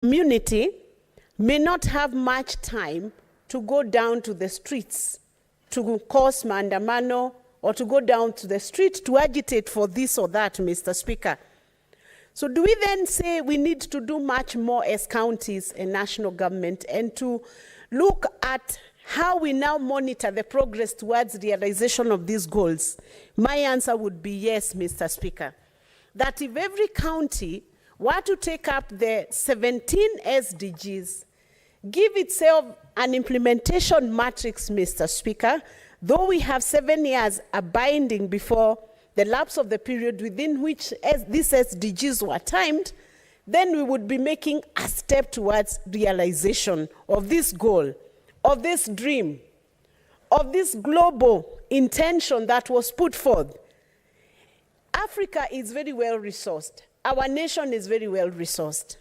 community may not have much time to go down to the streets to cause maandamano or to go down to the street to agitate for this or that, Mr. Speaker. So do we then say we need to do much more as counties and national government and to look at how we now monitor the progress towards the realization of these goals? My answer would be yes, Mr. Speaker. That if every county were to take up the 17 SDGs, give itself an implementation matrix, Mr. Speaker, though we have 7 years abiding before the lapse of the period within which these SDGs were timed, then we would be making a step towards realization of this goal, of this dream, of this global intention that was put forth. Africa is very well resourced. Our nation is very well resourced.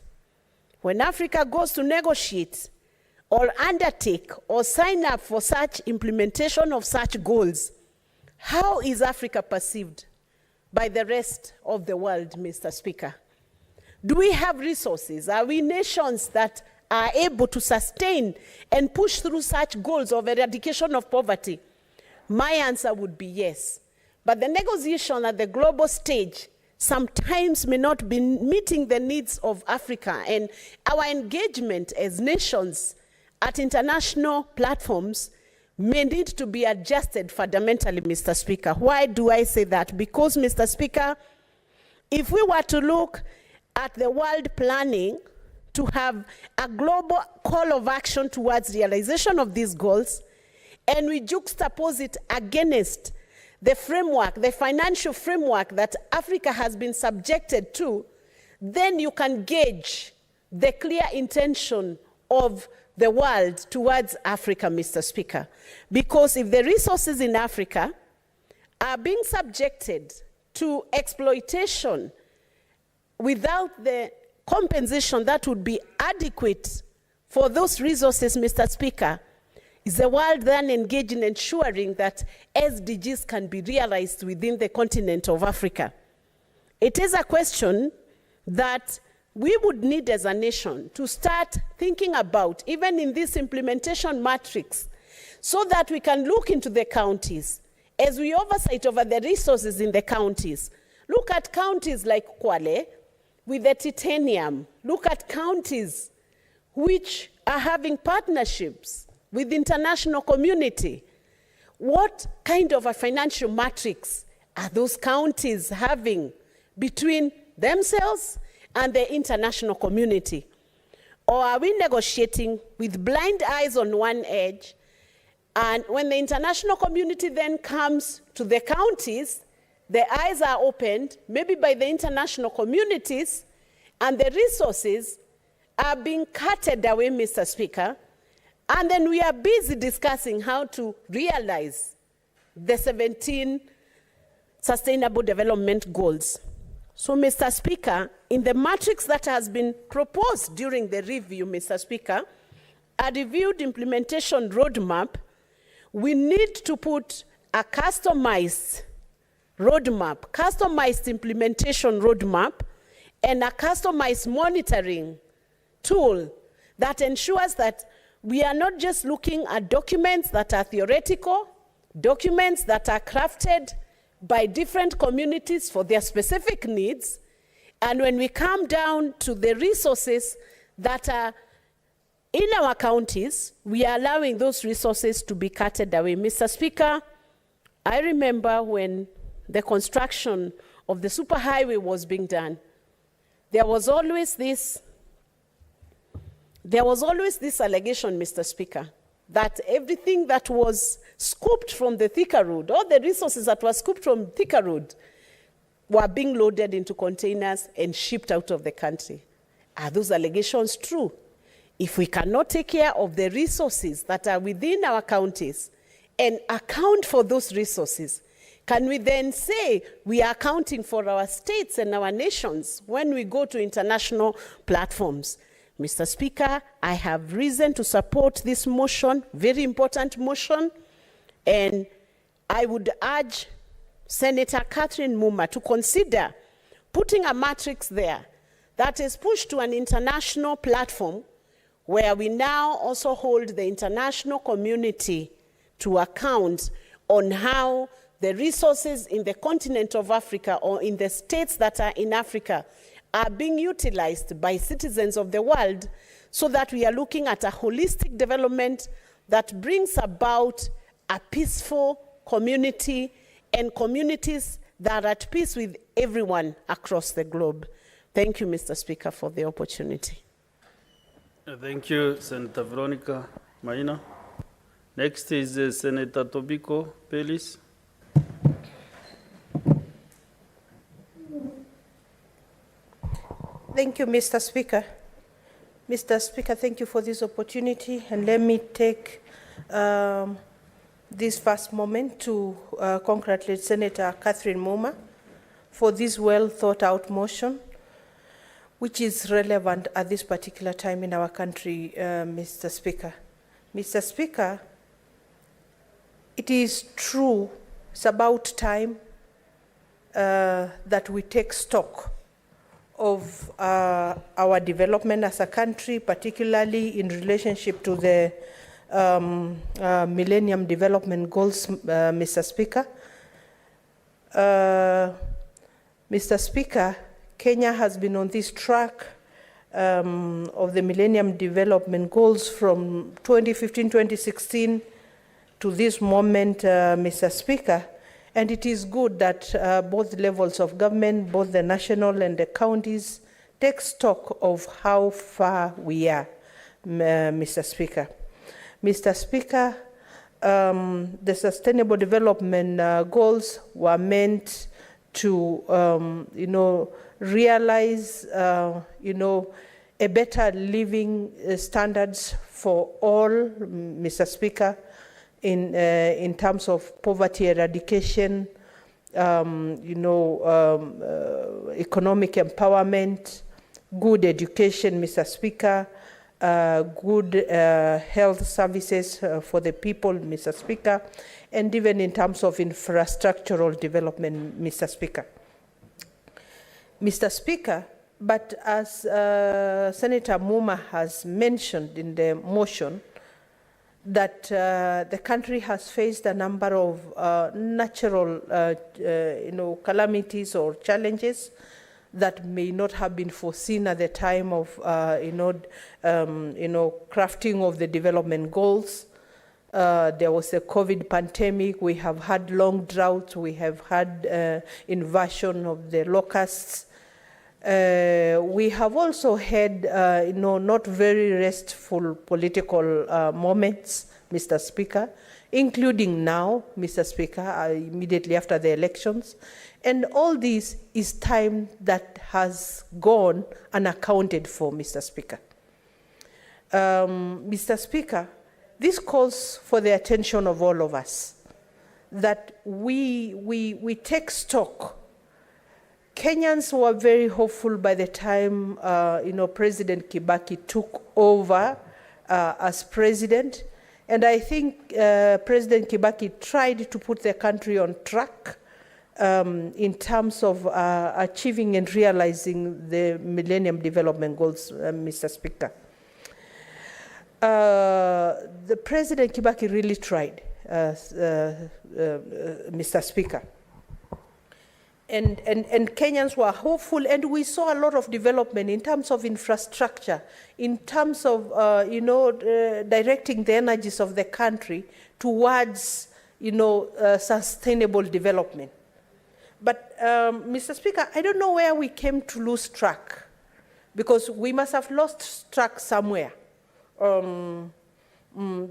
When Africa goes to negotiate or undertake or sign up for such implementation of such goals, how is Africa perceived by the rest of the world, Mr. Speaker? Do we have resources? Are we nations that are able to sustain and push through such goals of eradication of poverty? My answer would be yes. But the negotiation at the global stage sometimes may not be meeting the needs of Africa, and our engagement as nations at international platforms may need to be adjusted fundamentally, Mr. Speaker. Why do I say that? Because, Mr. Speaker, if we were to look at the world planning to have a global call of action towards realization of these goals, and we juxtapose it against the framework, the financial framework that Africa has been subjected to, then you can gauge the clear intention of the world towards Africa, Mr. Speaker. Because if the resources in Africa are being subjected to exploitation without the compensation that would be adequate for those resources, Mr. Speaker, is the world then engaged in ensuring that SDGs can be realized within the continent of Africa? It is a question that we would need as a nation to start thinking about, even in this implementation matrix, so that we can look into the counties as we oversight over the resources in the counties. Look at counties like Kwale with the titanium. Look at counties which are having partnerships with the international community. What kind of a financial matrix are those counties having between themselves and the international community? Or are we negotiating with blind eyes on one edge, and when the international community then comes to the counties, the eyes are opened, maybe by the international communities, and the resources are being carted away, Mr. Speaker, and then we are busy discussing how to realize the 17 Sustainable Development Goals. So, Mr. Speaker, in the matrix that has been proposed during the review, Mr. Speaker, a reviewed implementation roadmap, we need to put a customized roadmap, customized implementation roadmap, and a customized monitoring tool that ensures that we are not just looking at documents that are theoretical, documents that are crafted by different communities for their specific needs, and when we come down to the resources that are in our counties, we are allowing those resources to be carted away. Mr. Speaker, I remember when the construction of the superhighway was being done, there was always this allegation, Mr. Speaker, that everything that was scooped from the Thika Road, all the resources that were scooped from Thika Road, were being loaded into containers and shipped out of the country. Are those allegations true? If we cannot take care of the resources that are within our counties and account for those resources, can we then say we are accounting for our states and our nations when we go to international platforms? Mr. Speaker, I have reason to support this motion, very important motion, and I would urge Senator Catherine Muma to consider putting a matrix there that is pushed to an international platform where we now also hold the international community to account on how the resources in the continent of Africa or in the states that are in Africa are being utilized by citizens of the world, so that we are looking at a holistic development that brings about a peaceful community and communities that are at peace with everyone across the globe. Thank you, Mr. Speaker, for the opportunity. Thank you, Senator Veronica Maina. Next is Senator Tobiko Pelis. Thank you, Mr. Speaker. Mr. Speaker, thank you for this opportunity, and let me take this first moment to congratulate Senator Catherine Muma for this well thought out motion, which is relevant at this particular time in our country, Mr. Speaker. Mr. Speaker, it is true, it's about time that we take stock of our development as a country, particularly in relationship to the Millennium Development Goals, Mr. Speaker. Mr. Speaker, Kenya has been on this track of the Millennium Development Goals from 2015-2016 to this moment, Mr. Speaker. And it is good that both levels of government, both the national and the counties, take stock of how far we are, Mr. Speaker. Mr. Speaker, the Sustainable Development Goals were meant to, realize, a better living standards for all, Mr. Speaker, in terms of poverty eradication, economic empowerment, good education, Mr. Speaker, good health services for the people, Mr. Speaker, and even in terms of infrastructural development, Mr. Speaker. Mr. Speaker, but as Senator Muma has mentioned in the motion, that the country has faced a number of natural calamities or challenges that may not have been foreseen at the time of crafting of the development goals. There was a COVID pandemic. We have had long droughts. We have had invasion of the locusts. We have also had, not very restful political moments, Mr. Speaker, including now, Mr. Speaker, immediately after the elections. And all this is time that has gone unaccounted for, Mr. Speaker. Mr. Speaker, this calls for the attention of all of us, that we take stock. Kenyans were very hopeful by the time, President Kibaki took over as president. And I think President Kibaki tried to put the country on track in terms of achieving and realizing the Millennium Development Goals, Mr. Speaker. The President Kibaki really tried, Mr. Speaker. And Kenyans were hopeful, and we saw a lot of development in terms of infrastructure, in terms of, directing the energies of the country towards, sustainable development. But, Mr. Speaker, I don't know where we came to lose track, because we must have lost track somewhere.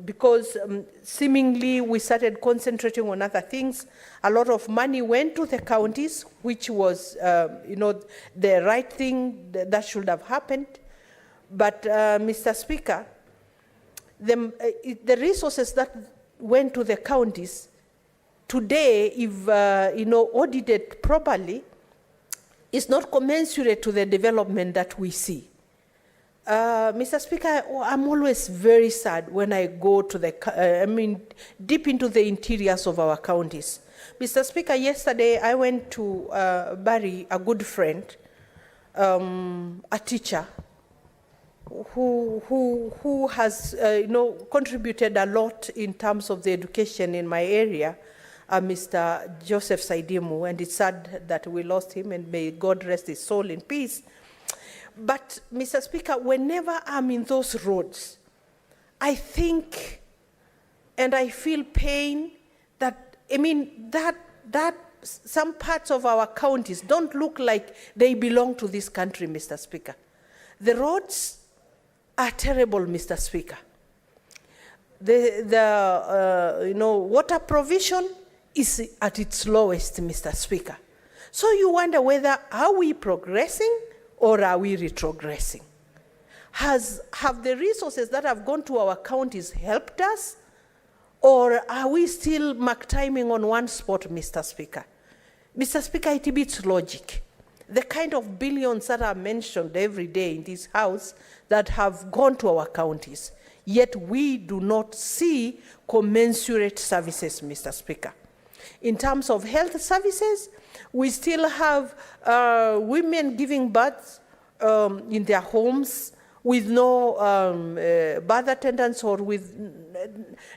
Because seemingly we started concentrating on other things. A lot of money went to the counties, which was, the right thing that should have happened. But, Mr. Speaker, the resources that went to the counties today, if audited properly, is not commensurate to the development that we see. Mr. Speaker, I'm always very sad when I go to deep into the interiors of our counties. Mr. Speaker, yesterday I went to bury a good friend a teacher who has contributed a lot in terms of the education in my area, Mr. Joseph Saidimu, and it's sad that we lost him, and may God rest his soul in peace. But, Mr. Speaker, whenever I'm in those roads, I think and I feel pain that, that some parts of our counties don't look like they belong to this country, Mr. Speaker. The roads are terrible, Mr. Speaker. The water provision is at its lowest, Mr. Speaker. So you wonder whether, are we progressing or are we retrogressing? Have the resources that have gone to our counties helped us, or are we still mark-timing on one spot, Mr. Speaker? Mr. Speaker, it beats logic. The kind of billions that are mentioned every day in this House that have gone to our counties, yet we do not see commensurate services, Mr. Speaker. In terms of health services, we still have women giving birth in their homes with no birth attendants or with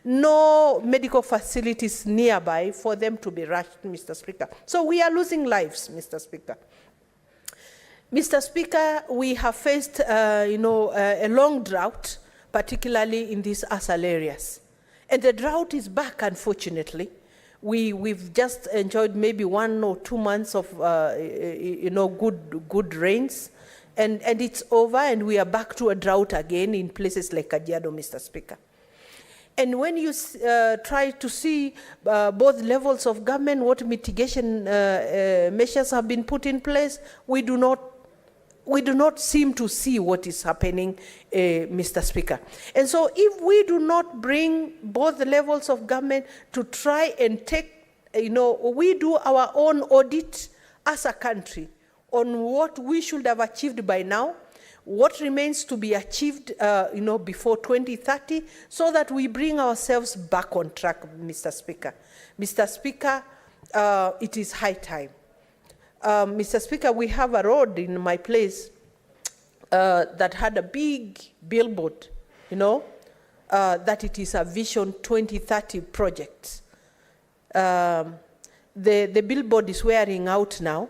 no medical facilities nearby for them to be rushed, Mr. Speaker. So we are losing lives, Mr. Speaker. Mr. Speaker, we have faced a long drought, particularly in these ASAL areas. And the drought is back, unfortunately. We've just enjoyed maybe 1 or 2 months of good rains. And it's over, and we are back to a drought again in places like Kajiado, Mr. Speaker. And when you try to see both levels of government, what mitigation measures have been put in place, we do not seem to see what is happening, Mr. Speaker. And so if we do not bring both levels of government to try and take, we do our own audit as a country on what we should have achieved by now, what remains to be achieved before 2030, so that we bring ourselves back on track, Mr. Speaker. Mr. Speaker, it is high time. Mr. Speaker, we have a road in my place that had a big billboard, that it is a Vision 2030 project. The billboard is wearing out now.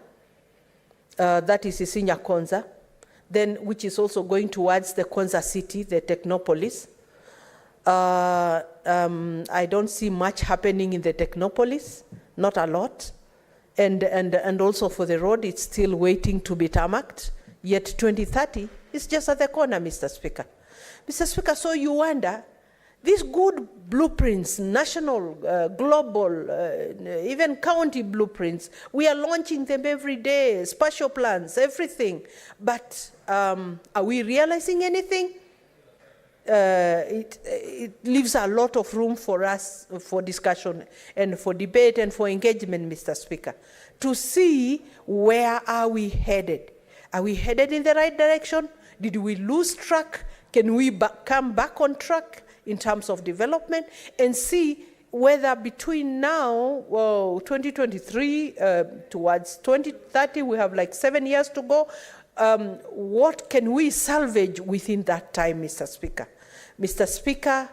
That is Isinya Konza, then which is also going towards the Konza city, the Technopolis. I don't see much happening in the Technopolis, not a lot. And also for the road, it's still waiting to be tarmacked. Yet 2030 is just at the corner, Mr. Speaker. Mr. Speaker, so you wonder, these good blueprints, national, global, even county blueprints, we are launching them every day, spatial plans, everything. But are we realizing anything? It leaves a lot of room for us for discussion and for debate and for engagement, Mr. Speaker, to see where are we headed. Are we headed in the right direction? Did we lose track? Can we come back on track in terms of development, and see whether between now, 2023 towards 2030, we have like 7 years to go, what can we salvage within that time, Mr. Speaker? Mr. Speaker,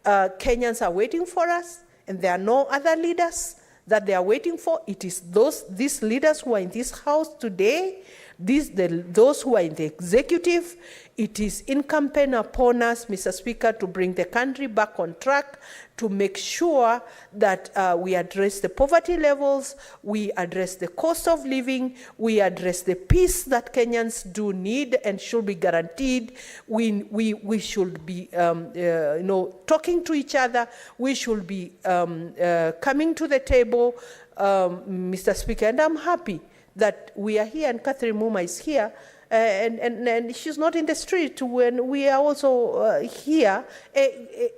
Kenyans are waiting for us, and there are no other leaders that they are waiting for. It is these leaders who are in this House today, those who are in the executive. It is incumbent upon us, Mr. Speaker, to bring the country back on track, to make sure that we address the poverty levels, we address the cost of living, we address the peace that Kenyans do need and should be guaranteed. We should be, talking to each other. We should be coming to the table, Mr. Speaker, and I'm happy that we are here and Catherine Muma is here, and she's not in the street when we are also here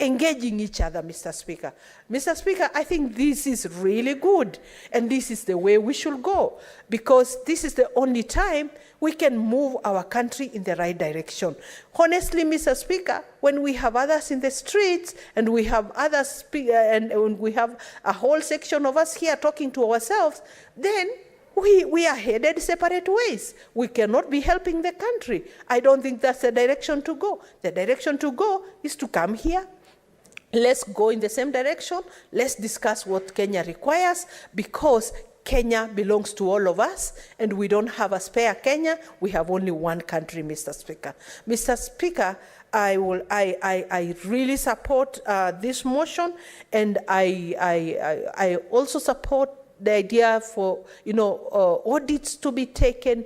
engaging each other, Mr. Speaker. Mr. Speaker, I think this is really good, and this is the way we should go, because this is the only time we can move our country in the right direction. Honestly, Mr. Speaker, when we have others in the streets, and we have others, and we have a whole section of us here talking to ourselves, then we are headed separate ways. We cannot be helping the country. I don't think that's the direction to go. The direction to go is to come here. Let's go in the same direction. Let's discuss what Kenya requires, because Kenya belongs to all of us, and we don't have a spare Kenya. We have only one country, Mr. Speaker. Mr. Speaker, I really support this motion, and I also support the idea for audits to be taken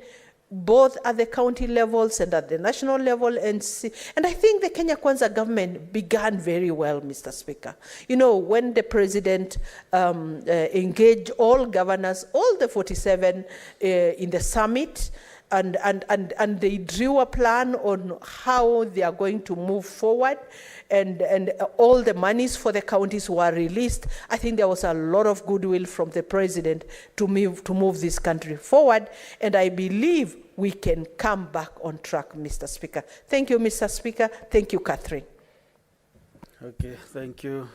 both at the county levels and at the national level, and I think the Kenya Kwanza government began very well, Mr. Speaker. When the president engaged all governors, all the 47 in the summit, and they drew a plan on how they are going to move forward, and all the monies for the counties were released. I think there was a lot of goodwill from the president to move this country forward, and I believe we can come back on track, Mr. Speaker. Thank you, Mr. Speaker. Thank you, Catherine. Okay, thank you,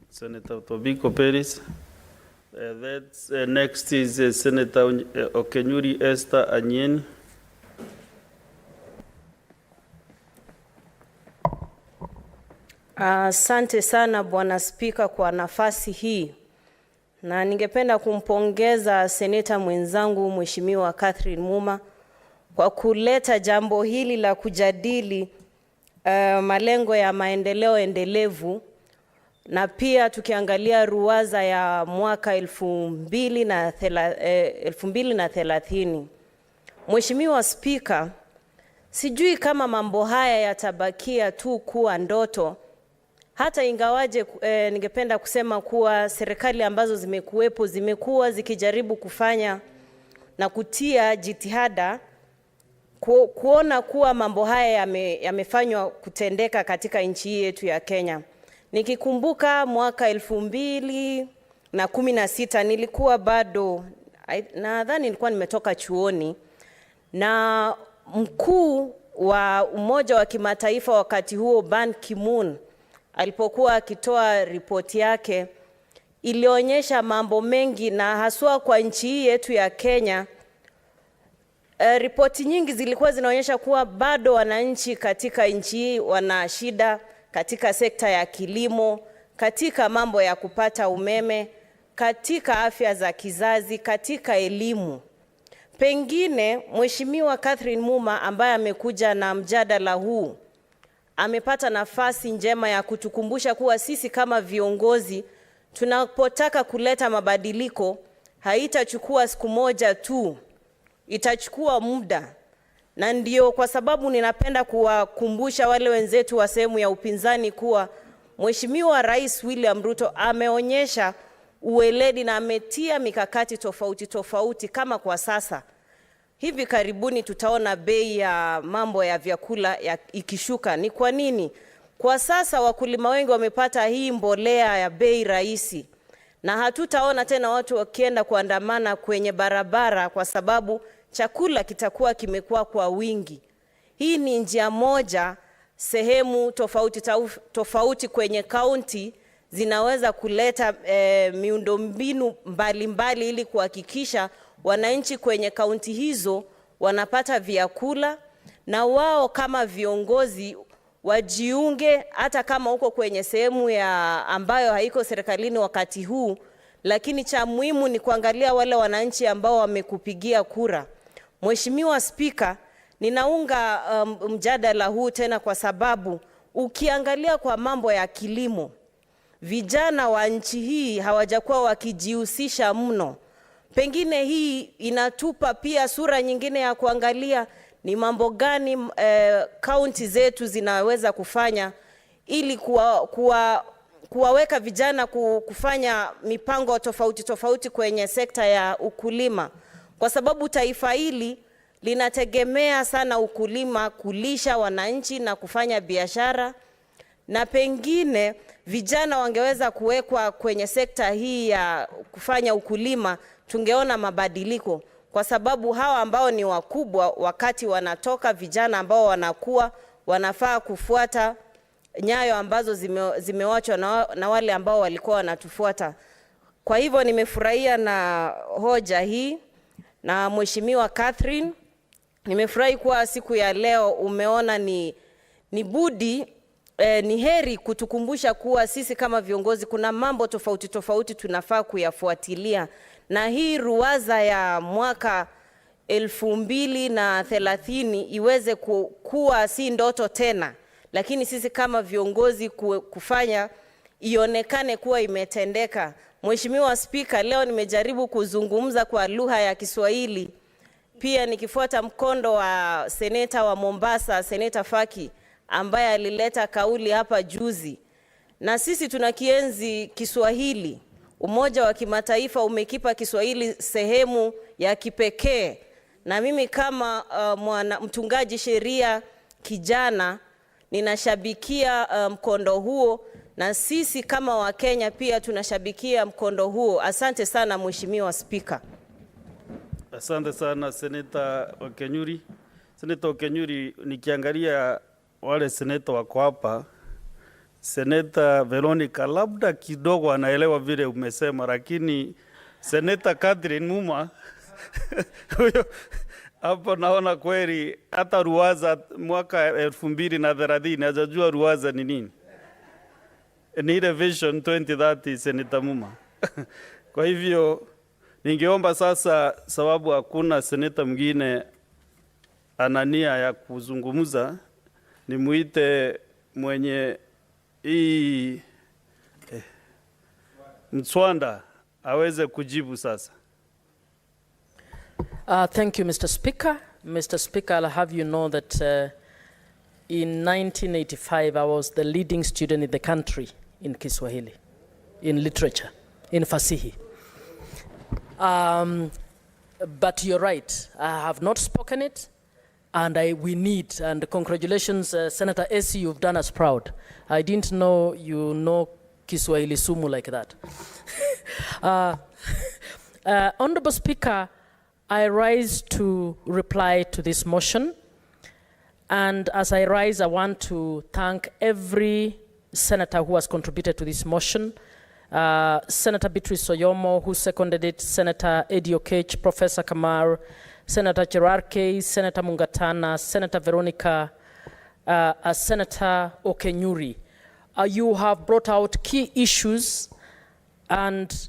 Senator Tobiko Peris. Next is Senator Okenyuri Esther Anyeni. Asante sana Bwana Spika kwa nafasi hii, na ningependa kumpongeza seneta mwenzangu Mheshimiwa Catherine Muma kwa kuleta jambo hili la kujadili malengo ya maendeleo endelevu, na pia tukiangalia ruwaza ya mwaka 2030. Mheshimiwa Spika, sijui kama mambo haya yatabakia tu kuwa ndoto, hata ingawaje ningependa kusema kuwa serikali ambazo zimekuwa zikijaribu kufanya na kutia jitihada kuona kuwa mambo haya yamefanywa kutendeka katika nchi yetu ya Kenya. Nikikumbuka mwaka 2016 nilikuwa bado, nadhani nilikuwa nimetoka chuoni, na mkuu wa Umoja wa Kimataifa wakati huo Ban Ki-moon alipokuwa akitoa ripoti yake, ilionyesha mambo mengi, na haswa kwa nchi yetu ya Kenya. Ripoti nyingi zilikuwa zinaonyesha kuwa bado wananchi katika nchi hii wana shida katika sekta ya kilimo, katika mambo ya kupata umeme, katika afya za kizazi, katika elimu. Pengine Mheshimiwa Catherine Muma ambaye amekuja na mjadala huu amepata nafasi njema ya kutukumbusha kuwa sisi kama viongozi tunapotaka kuleta mabadiliko haitachukua siku moja tu, itachukua muda. Na ndio kwa sababu ninapenda kuwakumbusha wale wenzetu wa sehemu ya upinzani kuwa Mheshimiwa Rais William Ruto ameonyesha uweledi na ametia mikakati tofauti kama kwa sasa. Hivi karibuni tutaona bei ya mambo ya vyakula ikishuka. Ni kwa nini? Kwa sasa wakulima wengi wamepata hii mbolea ya bei rahisi, na hatutaona tena watu wakienda kuandamana kwenye barabara kwa sababu chakula kitakuwa kimekuwa kwa wingi. Hii ni njia moja sehemu tofauti kwenye kaunti zinaweza kuleta miundombinu mbalimbali ili kuhakikisha wananchi kwenye kaunti hizo wanapata vyakula, na wao kama viongozi wajiunge, hata kama uko kwenye sehemu ya ambayo haiko serikalini wakati huu, lakini cha muhimu ni kuangalia wale wananchi ambao wamekupigia kura. Mheshimiwa Spika, ninaunga mjadala huu tena kwa sababu ukiangalia kwa mambo ya kilimo, vijana wa nchi hii hawajakuwa wakijihusisha mno. Pengine hii inatupa pia sura nyingine ya kuangalia ni mambo gani kaunti zetu zinaweza kufanya ili kuwaweka vijana kufanya mipango tofauti kwenye sekta ya ukulima, kwa sababu taifa hili linategemea sana ukulima kulisha wananchi na kufanya biashara, na pengine vijana wangeweza kuwekwa kwenye sekta hii ya kufanya ukulima, tungeona mabadiliko, kwa sababu hawa ambao ni wakubwa wakati wanatoka, vijana ambao wanakuwa wanafaa kufuata nyayo ambazo zimewachwa na wale ambao walikuwa wanatufuata. Kwa hivyo nimefurahia na hoja hii, Na Mheshimiwa Catherine, nimefurahi kuwa siku ya leo umeona ni budi ni heri kutukumbusha kuwa sisi kama viongozi kuna mambo tofauti tofauti tunafaa kuyafuatilia, na hii ruwaza ya mwaka 2030 iweze kuwa si ndoto tena, lakini sisi kama viongozi kufanya ionekane kuwa imetendeka. Mheshimiwa Spika, leo nimejaribu kuzungumza kwa lugha ya Kiswahili, pia nikifuata mkondo wa seneta wa Mombasa, Seneta Faki, ambaye alileta kauli hapa juzi. Na sisi tunakienzi Kiswahili. Umoja wa Kimataifa umekipa Kiswahili sehemu ya kipekee. Na mimi kama mtungaji sheria kijana ninashabikia mkondo huo, na sisi kama Wakenya pia tunashabikia mkondo huo. Asante sana Mheshimiwa Spika. Asante sana Seneta Okenyuri. Seneta Okenyuri, nikiangalia wale seneta wako hapa, Seneta Veronica labda kidogo anaelewa vile umesema, lakini Seneta Catherine Muma huyo hapo naona kweli hata ruwaza mwaka 2030 hajajua ruwaza ni nini. Ni ile Vision 2030 Seneta Muma. Kwa hivyo ningeomba sasa, sababu hakuna seneta mwingine ana nia ya kuzungumza, nimuite mwenye hii mswanda aweze kujibu sasa. Thank you, Mr. Speaker. Mr. Speaker, I'll have you know that in 1985, I was the leading student in the country in Kiswahili, in literature, in Fasihi. But you're right, I have not spoken it, and we need, and congratulations, Senator Esi, you've done us proud. I didn't know you know Kiswahili sumu like that. Honorable Speaker, I rise to reply to this motion. And as I rise, I want to thank every senator who has contributed to this motion. Senator Beatrice Oyomo, who seconded it, Senator Eddie Okech, Professor Kamar, Senator Gerard Kay, Senator Mungatana, Senator Veronica, Senator Okenyuri. You have brought out key issues, and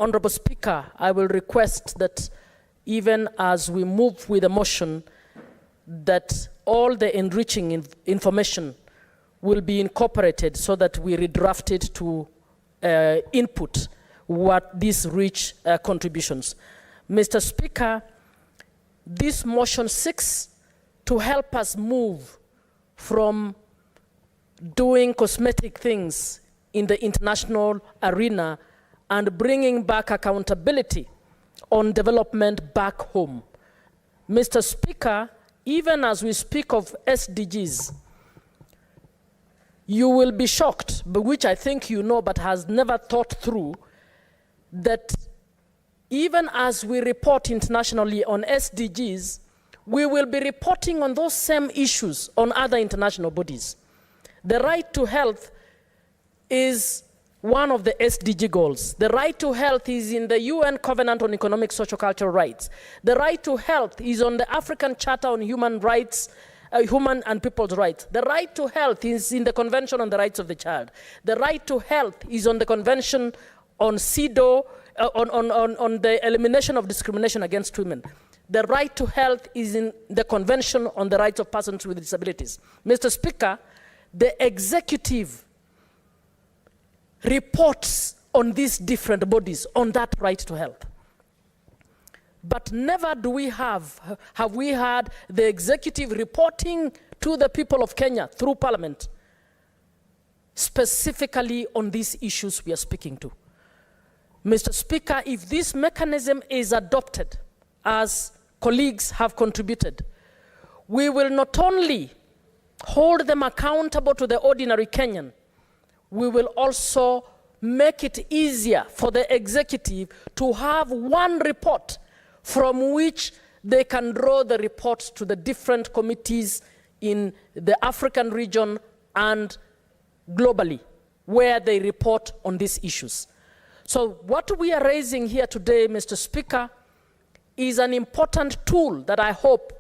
Honorable Speaker, I will request that even as we move with the motion, that all the enriching information will be incorporated so that we redraft it to input what these rich contributions. Mr. Speaker, this motion seeks to help us move from doing cosmetic things in the international arena and bringing back accountability on development back home. Mr. Speaker, even as we speak of SDGs, you will be shocked, but which I think you know but has never thought through, that even as we report internationally on SDGs, we will be reporting on those same issues on other international bodies. The right to health is one of the SDG goals. The right to health is in the UN Covenant on Economic, Social, Cultural Rights. The right to health is on the African Charter on Human Rights, Human and People's Rights. The right to health is in the Convention on the Rights of the Child. The right to health is on the Convention on CEDAW, on the elimination of discrimination against women. The right to health is in the Convention on the Rights of Persons with Disabilities. Mr. Speaker, the executive reports on these different bodies on that right to health. But never do we have we had the executive reporting to the people of Kenya through Parliament specifically on these issues we are speaking to. Mr. Speaker, if this mechanism is adopted, as colleagues have contributed, we will not only hold them accountable to the ordinary Kenyan, we will also make it easier for the executive to have one report from which they can draw the reports to the different committees in the African region and globally, where they report on these issues. So what we are raising here today, Mr. Speaker, is an important tool that I hope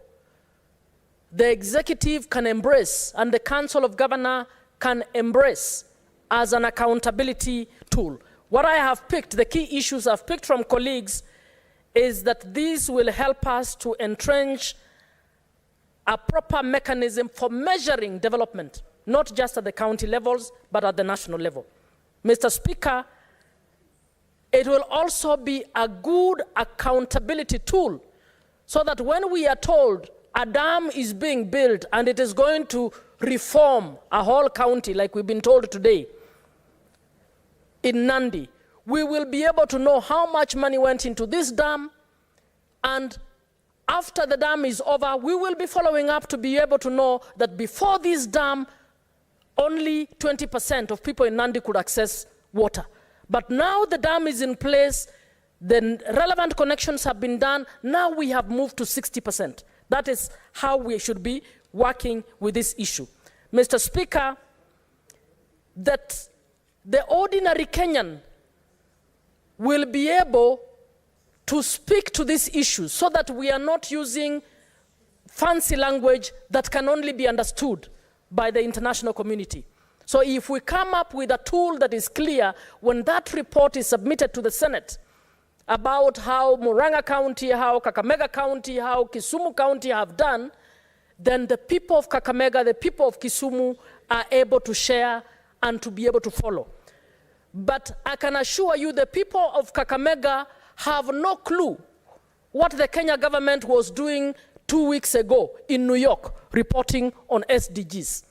the executive can embrace and the Council of Governors can embrace as an accountability tool. What I have picked, the key issues I've picked from colleagues, is that these will help us to entrench a proper mechanism for measuring development, not just at the county levels, but at the national level. Mr. Speaker, it will also be a good accountability tool so that when we are told a dam is being built and it is going to reform a whole county, like we've been told today, in Nandi, we will be able to know how much money went into this dam, and after the dam is over, we will be following up to be able to know that before this dam, only 20% of people in Nandi could access water. But now the dam is in place, the relevant connections have been done, now we have moved to 60%. That is how we should be working with this issue. Mr. Speaker, that the ordinary Kenyan will be able to speak to these issues so that we are not using fancy language that can only be understood by the international community. So if we come up with a tool that is clear, when that report is submitted to the Senate about how Murang'a County, how Kakamega County, how Kisumu County have done, then the people of Kakamega, the people of Kisumu are able to share and to be able to follow. But I can assure you the people of Kakamega have no clue what the Kenya government was doing 2 weeks ago in New York, reporting on SDGs.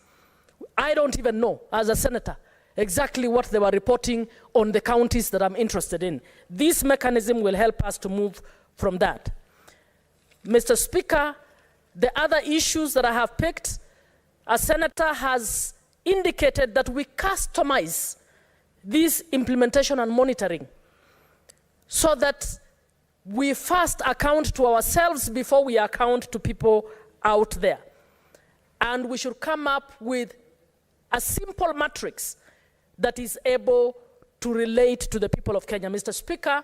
I don't even know, as a senator, exactly what they were reporting on the counties that I'm interested in. This mechanism will help us to move from that. Mr. Speaker, the other issues that I have picked, a senator has indicated that we customize this implementation and monitoring so that we first account to ourselves before we account to people out there. And we should come up with a simple matrix that is able to relate to the people of Kenya. Mr. Speaker,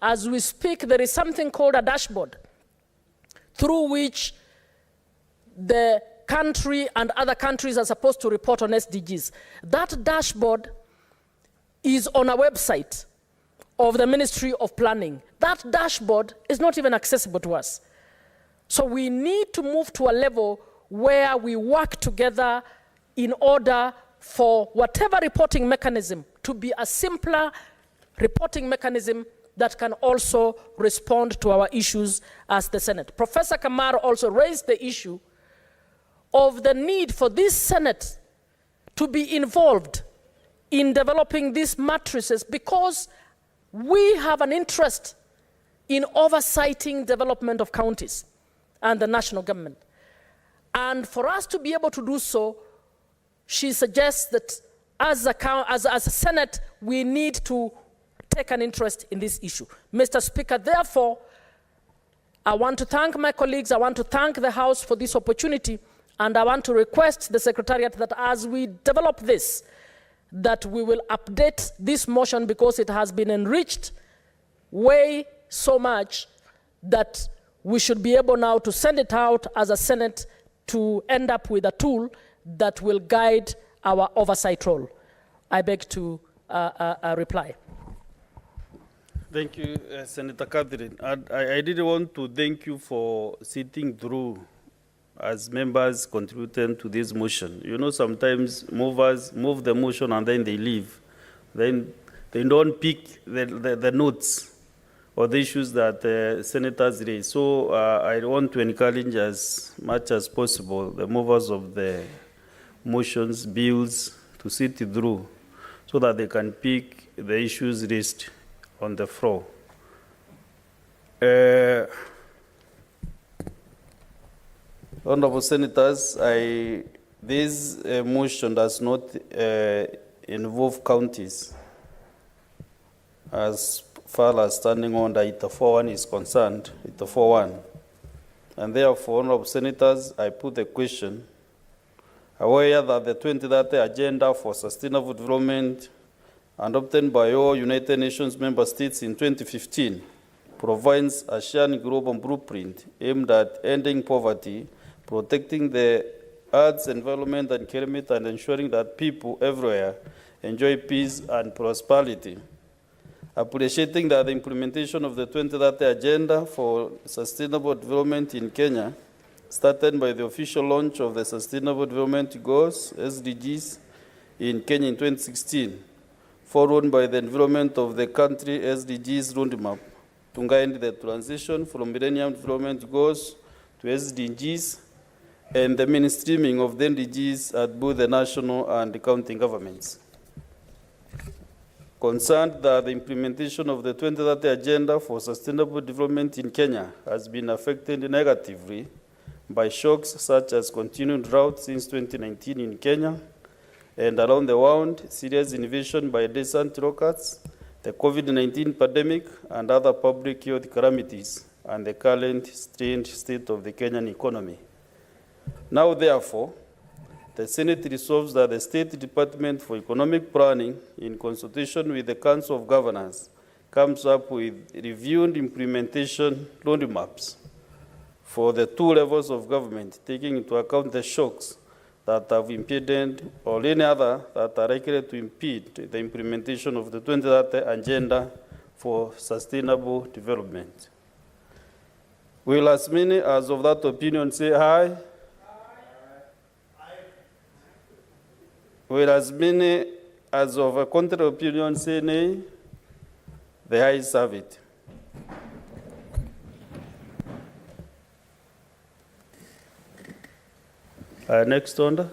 as we speak, there is something called a dashboard through which the country and other countries are supposed to report on SDGs. That dashboard is on a website of the Ministry of Planning. That dashboard is not even accessible to us. So we need to move to a level where we work together in order for whatever reporting mechanism to be a simpler reporting mechanism that can also respond to our issues as the Senate. Professor Kamar also raised the issue of the need for this Senate to be involved in developing these matrices because we have an interest in oversighting development of counties and the national government. And for us to be able to do so, she suggests that as a Senate, we need to take an interest in this issue. Mr. Speaker, therefore, I want to thank my colleagues, I want to thank the House for this opportunity, and I want to request the Secretariat that as we develop this, that we will update this motion because it has been enriched way so much that we should be able now to send it out as a Senate to end up with a tool that will guide our oversight role. I beg to reply. Thank you, Senator Catherine. I did want to thank you for sitting through as members contributing to this motion. You know, sometimes movers move the motion and then they leave. Then they don't pick the notes or the issues that senators raise. So I want to encourage as much as possible the movers of the motions, bills, to sit through so that they can pick the issues raised on the floor. Honorable Senators, this motion does not involve counties as far as standing under ITA 41 is concerned, ITA 41. And therefore, Honorable Senators, I put the question, aware that the 2030 Agenda for Sustainable Development adopted by all United Nations member states in 2015 provides a shared global blueprint aimed at ending poverty, protecting the Earth's environment and climate, and ensuring that people everywhere enjoy peace and prosperity. Appreciating that the implementation of the 2030 Agenda for Sustainable Development in Kenya started by the official launch of the Sustainable Development Goals, SDGs, in Kenya in 2016, followed by the development of the country SDGs roadmap to guide the transition from Millennium Development Goals to SDGs and the mainstreaming of the SDGs at both the national and the county governments. Concerned that the implementation of the 2030 Agenda for Sustainable Development in Kenya has been affected negatively by shocks such as continued drought since 2019 in Kenya and around the world, serious invasion by distant locusts, the COVID-19 pandemic, and other public health calamities, and the current strained state of the Kenyan economy. Now, therefore, the Senate resolves that the State Department for Economic Planning, in consultation with the Council of Governors, comes up with reviewed implementation roadmaps for the two levels of government, taking into account the shocks that have impeded or any other that are likely to impede the implementation of the 2030 Agenda for Sustainable Development. Will as many as of that opinion say aye? Will as many as of a contrary opinion say nay? The ayes have it. Next order.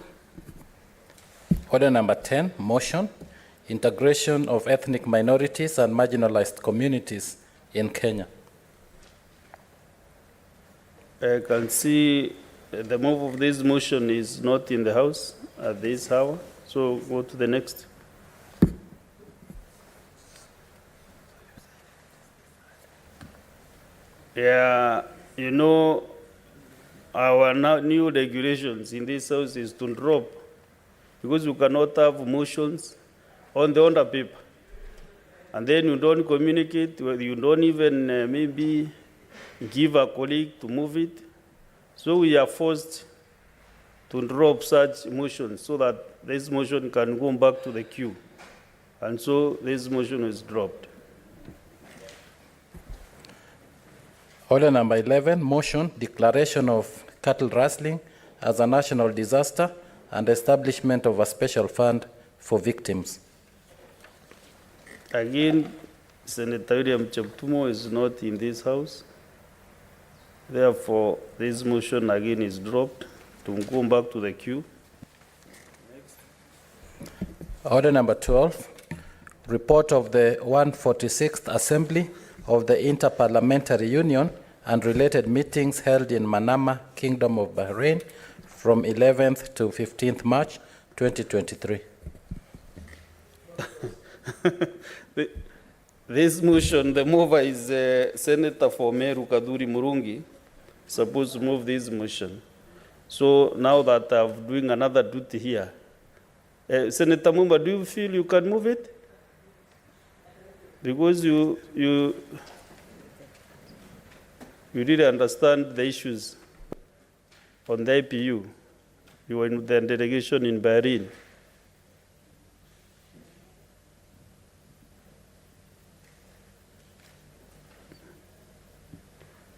Order number 10, motion, integration of ethnic minorities and marginalized communities in Kenya. I can see the move of this motion is not in the House at this hour, so go to the next. Yeah, you know, our new regulations in this House is to drop, because you cannot have motions on the order paper, and then you don't communicate, you don't even maybe give a colleague to move it. So we are forced to drop such motions so that this motion can go back to the queue. And so this motion is dropped. Order number 11, motion, declaration of cattle rustling as a national disaster and establishment of a special fund for victims. Again, Senator William Cheptumo is not in this House. Therefore, this motion again is dropped to go back to the queue. Order number 12, report of the 146th Assembly of the Inter-Parliamentary Union and related meetings held in Manama, Kingdom of Bahrain, from 11th to 15th March 2023. This motion, the mover is Senator for Meru Kaduri Murungi, supposed to move this motion. So now that I'm doing another duty here, Senator Mumba, do you feel you can move it? Because you really understand the issues on the IPU. You were in the delegation in Bahrain.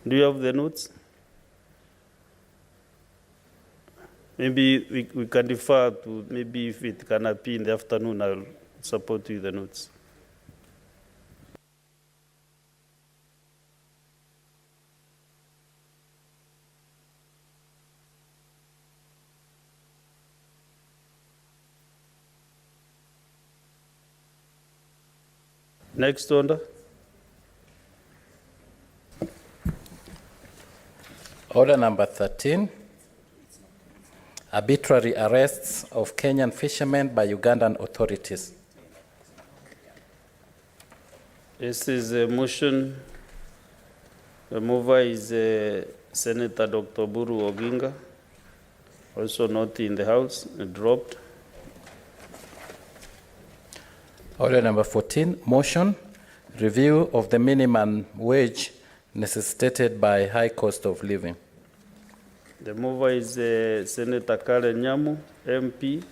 Do you have the notes? Maybe we can defer to, maybe if it can appear in the afternoon, I'll support you the notes. Next order. Order number 13, arbitrary arrests of Kenyan fishermen by Ugandan authorities. This is a motion. The mover is Senator Dr. Buru Oginga, also not in the House, dropped. Order number 14, motion, review of the minimum wage necessitated by high cost of living. The mover is Senator Karen Nyamu, MP,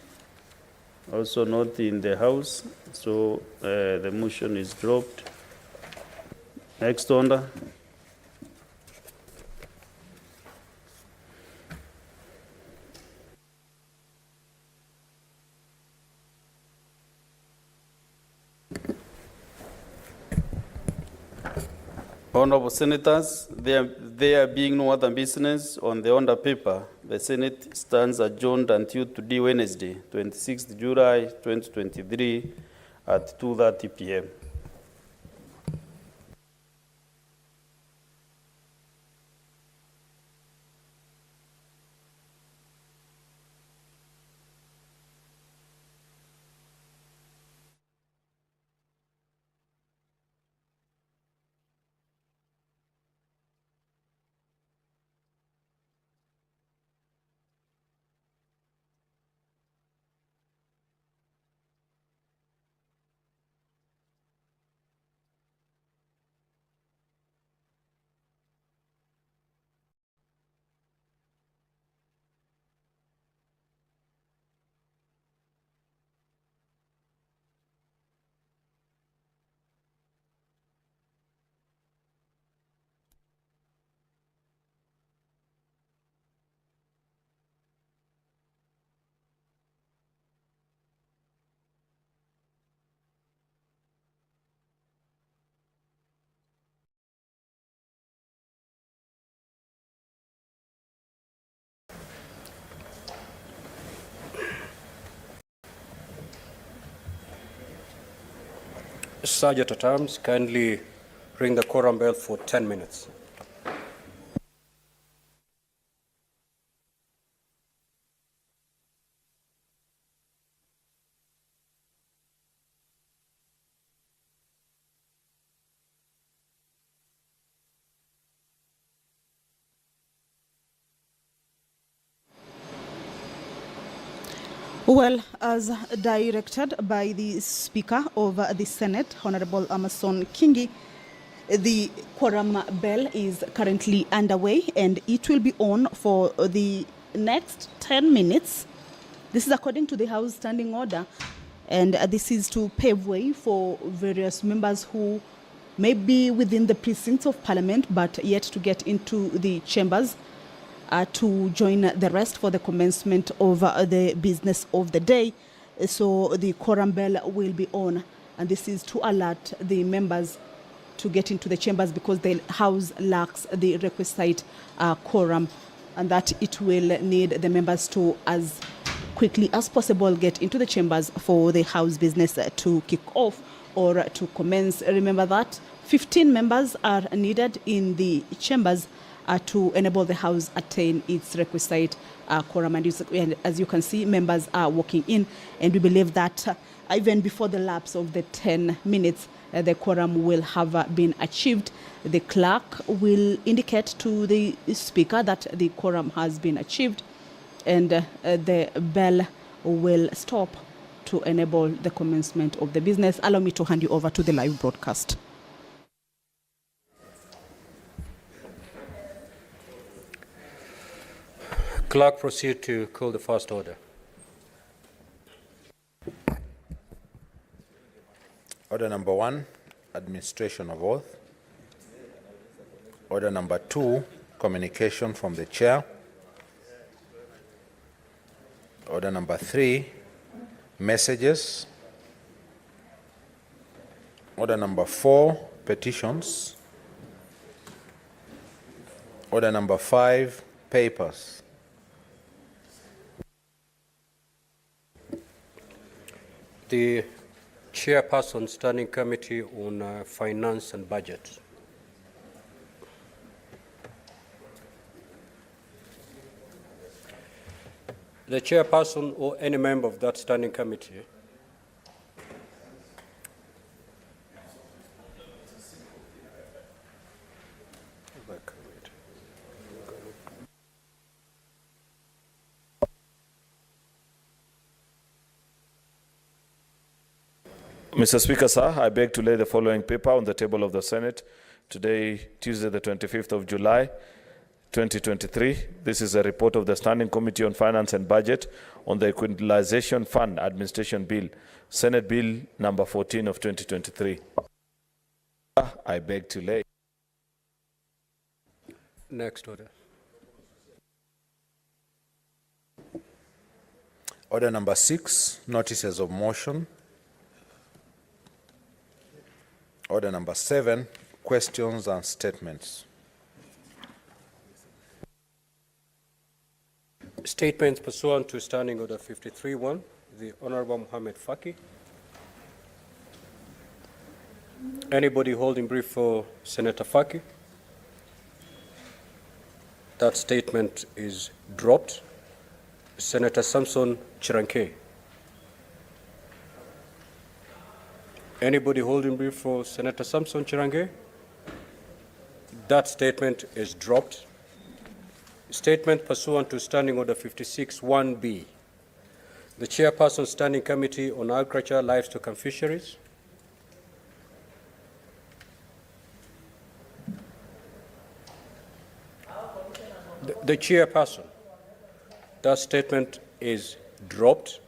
also not in the House, so the motion is dropped. Next order. Honorable Senators, there being no other business on the order paper, the Senate stands adjourned until today, Wednesday, 26th July 2023 at 2:30 p.m. Sergeant at Arms, kindly ring the quorum bell for 10 minutes. Well, as directed by the Speaker of the Senate, Honorable Amason Kingi, the quorum bell is currently underway and it will be on for the next 10 minutes. This is according to the House Standing Order, and this is to pave way for various members who may be within the precincts of Parliament but yet to get into the chambers to join the rest for the commencement of the business of the day. So the quorum bell will be on, and this is to alert the members to get into the chambers because the House lacks the requisite quorum, and that it will need the members to, as quickly as possible, get into the chambers for the House business to kick off or to commence. Remember that 15 members are needed in the chambers to enable the House attain its requisite quorum. And as you can see, members are walking in, and we believe that even before the lapse of the 10 minutes, the quorum will have been achieved. The clerk will indicate to the Speaker that the quorum has been achieved, and the bell will stop to enable the commencement of the business. Allow me to hand you over to the live broadcast. Clerk, proceed to call the first order. Order number 1, administration of oath. Order number 2, communication from the chair. Order number 3, messages. Order number 4, petitions. Order number 5, papers. The Chairperson, Standing Committee on Finance and Budget. The Chairperson or any member of that Standing Committee Mr. Speaker, sir, I beg to lay the following paper on the table of the Senate Today, Tuesday, the 25th of July, 2023. This is a report of the Standing Committee on Finance and Budget on the Equalization Fund Administration Bill, Senate Bill number 14 of 2023. I beg to lay. Next order. Order number 6, notices of motion. Order number 7, questions and statements. Statements pursuant to Standing Order 53-1, the Honorable Mohammed Faki. Anybody holding brief for Senator Faki? That statement is dropped. Senator Samson Chiranke. Anybody holding brief for Senator Samson Chiranke? That statement is dropped. Statement pursuant to Standing Order 56-1B. The Chairperson Standing Committee on Agriculture, Livestock and Fisheries. The Chairperson. That statement is dropped.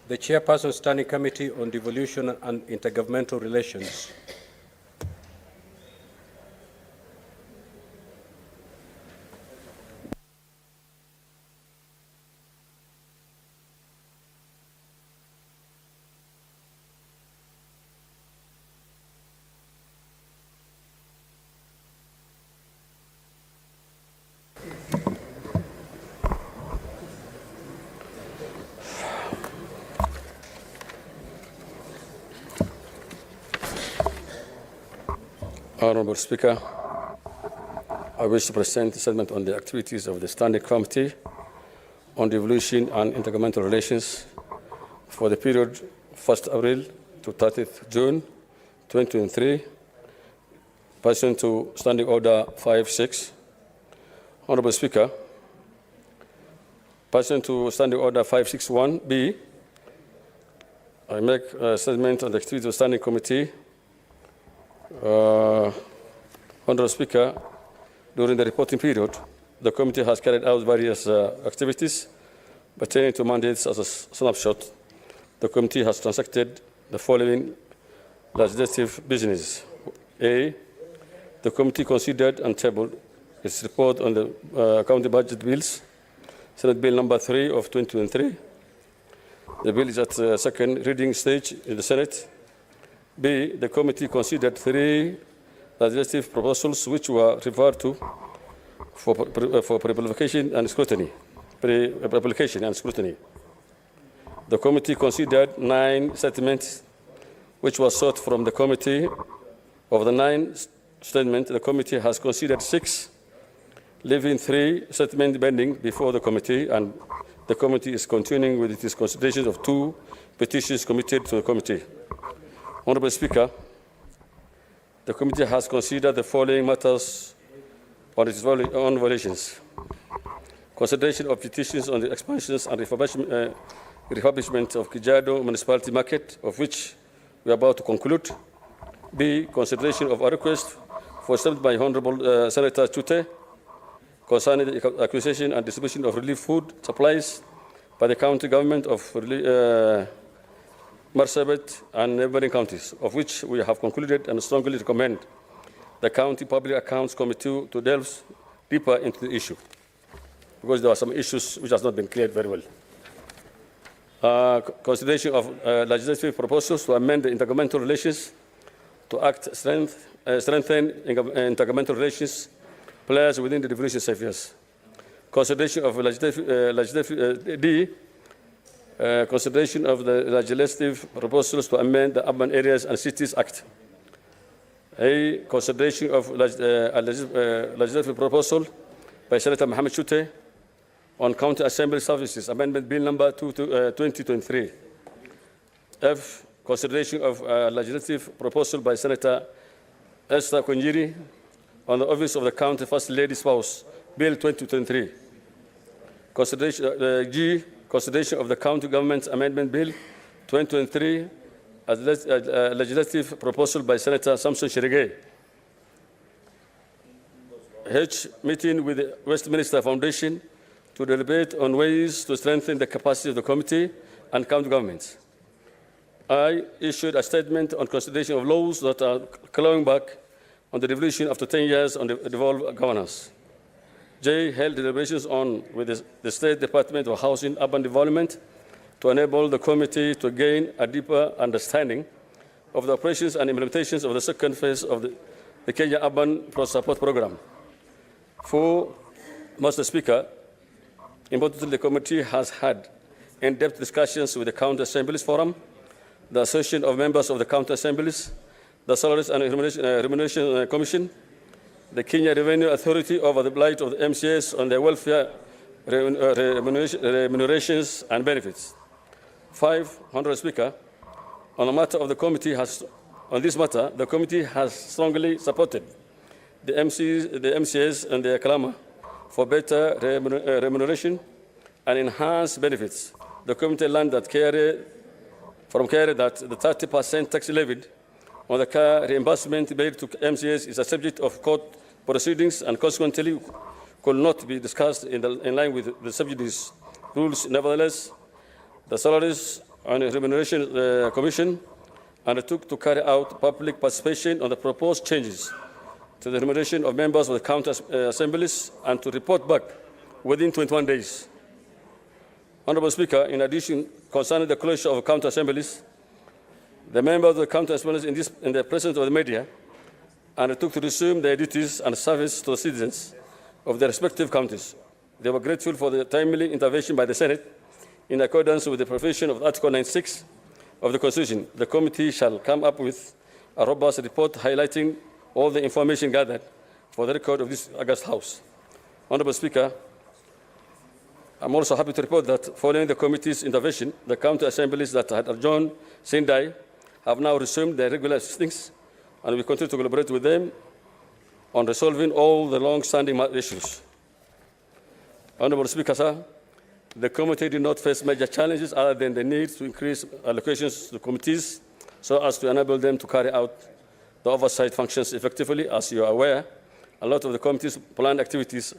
The Chairperson Standing Committee on Devolution and Intergovernmental Relations. Honorable Speaker, I wish to present a statement on the activities of the Standing Committee on Devolution and Intergovernmental Relations for the period 1st April to 30th June 2023, pursuant to Standing Order 56. Honorable Speaker, pursuant to Standing Order 561B, I make a statement on the activities of the Standing Committee. Honorable Speaker, during the reporting period, the committee has carried out various activities pertaining to mandates. As a snapshot, the committee has transacted the following legislative business. A, the committee considered and tabled its report on the county budget bills, Senate Bill number 3 of 2023. The bill is at the second reading stage in the Senate. B, the committee considered 3 legislative proposals which were referred to for pre-publication and scrutiny. The committee considered 9 statements which were sought from the committee. Of the 9 statements, the committee has considered 6, leaving 3 statements pending before the committee, and the committee is continuing with its consideration of 2 petitions committed to the committee. Honorable Speaker, the committee has considered the following matters on its own violations. Consideration of petitions on the expansions and refurbishment of Kijado Municipality Market, of which we are about to conclude. B, consideration of a request for statement by Honorable Senator Chute concerning the acquisition and distribution of relief food supplies by the county government of Marsabit and neighboring counties, of which we have concluded and strongly recommend the County Public Accounts Committee to delve deeper into the issue, because there are some issues which has not been cleared very well. Consideration of legislative proposals to amend the intergovernmental relations to strengthen intergovernmental relations players within the devolution spheres. Consideration of legislative D, consideration of the legislative proposals to amend the Urban Areas and Cities Act. A, consideration of legislative proposal by Senator Mohammed Chute on County Assembly Services, Amendment Bill number 2023. F, consideration of legislative proposal by Senator Esther Konjiri on the Office of the County First Lady Spouse, Bill 2023. Consideration, G, consideration of the County Government Amendment Bill 2023 as a legislative proposal by Senator Samson Cherigay. meeting with the Westminster Foundation to deliberate on ways to strengthen the capacity of the committee and county governments. I issued a statement on consideration of laws that are clawing back on the devolution after 10 years on the devolved governance. J held deliberations with the State Department of Housing, Urban Development to enable the committee to gain a deeper understanding of the operations and implementations of the second phase of the Kenya Urban Support Program. 4, Mr. Speaker, importantly, the committee has had in-depth discussions with the County Assemblies Forum, the Association of Members of the County Assemblies, the Salaries and Remuneration Commission, the Kenya Revenue Authority over the blight of the MCAs on their welfare remunerations and benefits. 5, Honourable Speaker, on this matter, the committee has strongly supported the MCAs and their clamour for better remuneration and enhanced benefits. The committee learned that from Kerry that the 30% tax levied on the car reimbursement made to MCAs is a subject of court proceedings and consequently could not be discussed in line with the subsidies rules. Nevertheless, the Salaries and Remuneration Commission undertook to carry out public participation on the proposed changes to the remuneration of members of the county assemblies and to report back within 21 days. Honourable Speaker, in addition, concerning the closure of county assemblies, the members of the county assemblies in the presence of the media undertook to resume their duties and service to the citizens of their respective counties. They were grateful for the timely intervention by the Senate in accordance with the provision of Article 96 of the Constitution. The committee shall come up with a robust report highlighting all the information gathered for the record of this August House. Honourable Speaker, I'm also happy to report that following the committee's intervention, the county assemblies that had adjourned Sendai have now resumed their regular sittings, and we continue to collaborate with them on resolving all the long-standing issues. Honourable Speaker, sir, the committee did not face major challenges other than the need to increase allocations to committees so as to enable them to carry out the oversight functions effectively. As you are aware, a lot of the committee's planned activities,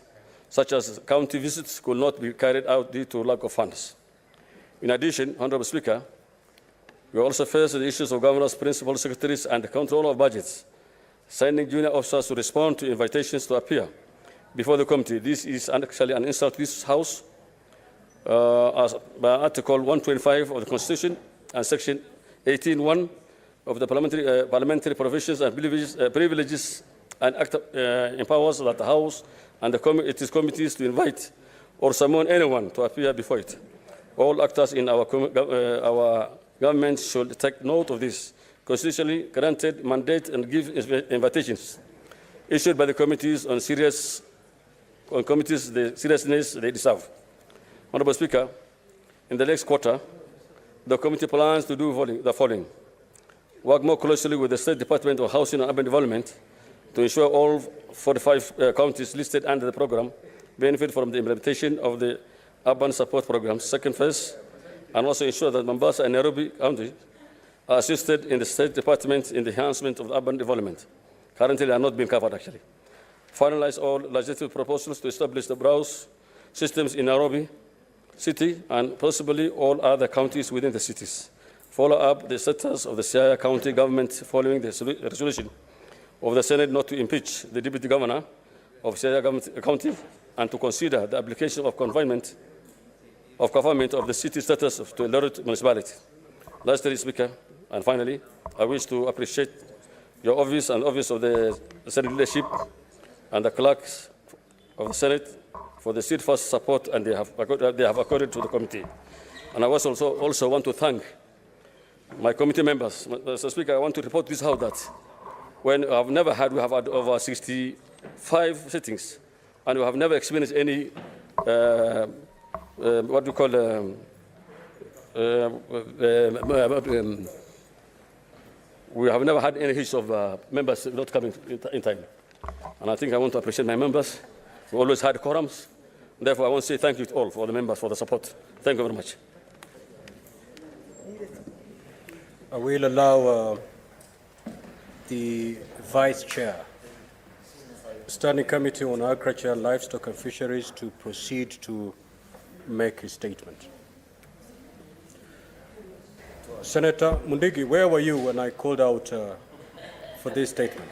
such as county visits, could not be carried out due to lack of funds. In addition, Honourable Speaker, we also face the issues of governors, principal secretaries, and the control of budgets, sending junior officers to respond to invitations to appear before the committee. This is actually an insult to this House as by Article 125 of the Constitution and Section 18(1) of the parliamentary provisions and privileges and Act empowers that the House and its committees to invite or summon anyone to appear before it. All actors in our government should take note of this constitutionally granted mandate and give invitations issued by the committees on committees the seriousness they deserve. Honourable Speaker, in the next quarter, the committee plans to do the following: work more closely with the State Department of Housing and Urban Development to ensure all 45 counties listed under the program benefit from the implementation of the Urban Support Program's second phase, and also ensure that Mombasa and Nairobi counties are assisted in the State Department in the enhancement of urban development. Currently, they are not being covered, actually. Finalize all legislative proposals to establish the browse systems in Nairobi City and possibly all other counties within the cities. Follow up the status of the Siaya County government following the resolution of the Senate not to impeach the Deputy Governor of Siaya County and to consider the application of confinement of the city status to Eldoret municipality. Lastly, Speaker, and finally, I wish to appreciate your office and office of the Senate leadership and the clerks of the Senate for the steadfast support and they have accorded to the committee. And I also want to thank my committee members. Mr. Speaker, I want to report this House that we have had over 65 sittings, and we have never experienced any what we call we have never had any issues of members not coming in time. And I think I want to appreciate my members. We always had quorums. Therefore, I want to say thank you to all for the members for the support. Thank you very much. I will allow the Vice Chair Standing Committee on Agriculture, Livestock and Fisheries to proceed to make a statement. Senator Mundigi, where were you when I called out for this statement?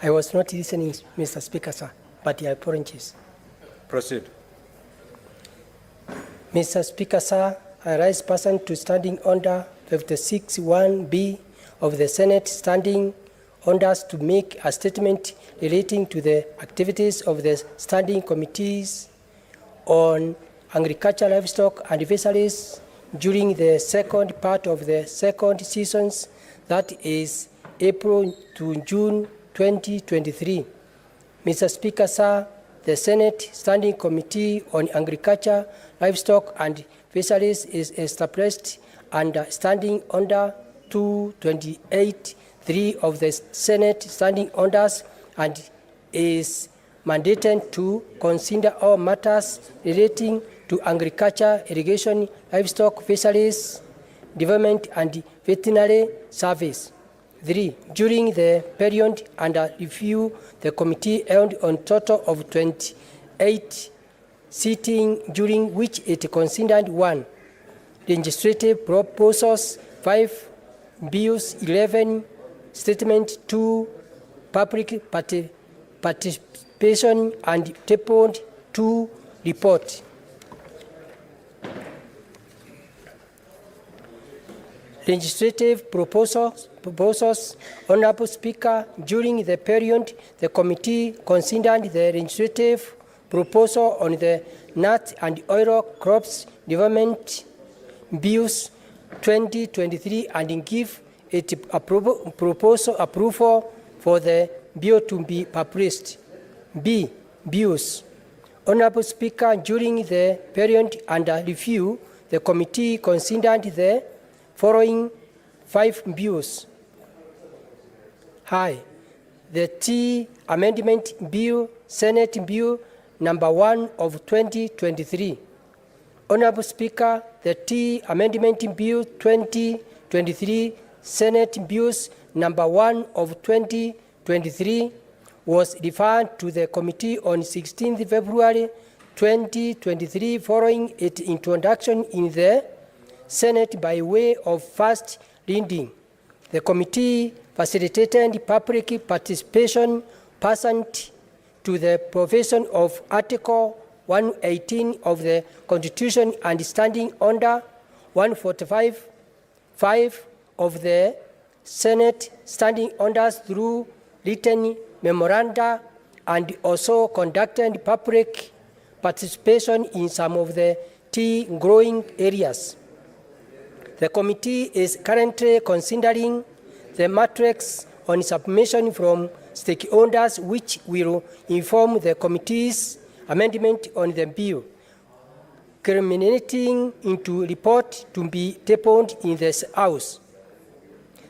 I was not listening, Mr. Speaker, sir, but your apologies. Proceed. Mr. Speaker, sir, I rise pursuant to Standing Order 56(1)B of the Senate, standing orders to make a statement relating to the activities of the standing committees on agriculture, livestock, and fisheries during the second part of the second seasons, that is April to June 2023. Mr. Speaker, sir, the Senate Standing Committee on Agriculture, Livestock, and Fisheries is established under Standing Order 228(3) of the Senate Standing Orders and is mandated to consider all matters relating to agriculture, irrigation, livestock, fisheries, development, and veterinary service. 3. During the period under review, the committee held a total of 28 sittings, during which it considered 1. Legislative proposals, 5 bills, 11 statements, 2 public participation, and tabled 2 reports. Legislative proposals, Honorable Speaker, during the period, the committee considered the legislative proposal on the nut and oil crops development bills 2023 and give it approval for the bill to be published. B. Bills. Honorable Speaker, during the period under review, the committee considered the following 5 bills. High. The T Amendment Bill, Senate Bill number 1 of 2023. Honorable Speaker, the T Amendment Bill 2023, Senate Bills number 1 of 2023 was referred to the committee on 16th February 2023 following its introduction in the Senate by way of first reading. The committee facilitated public participation pursuant to the provision of Article 118 of the Constitution and Standing Order 145(5) of the Senate Standing Orders through written memoranda, and also conducted public participation in some of the tea growing areas. The committee is currently considering the matrix on submission from stakeholders, which will inform the committee's amendment on the bill, culminating into report to be tabled in the House.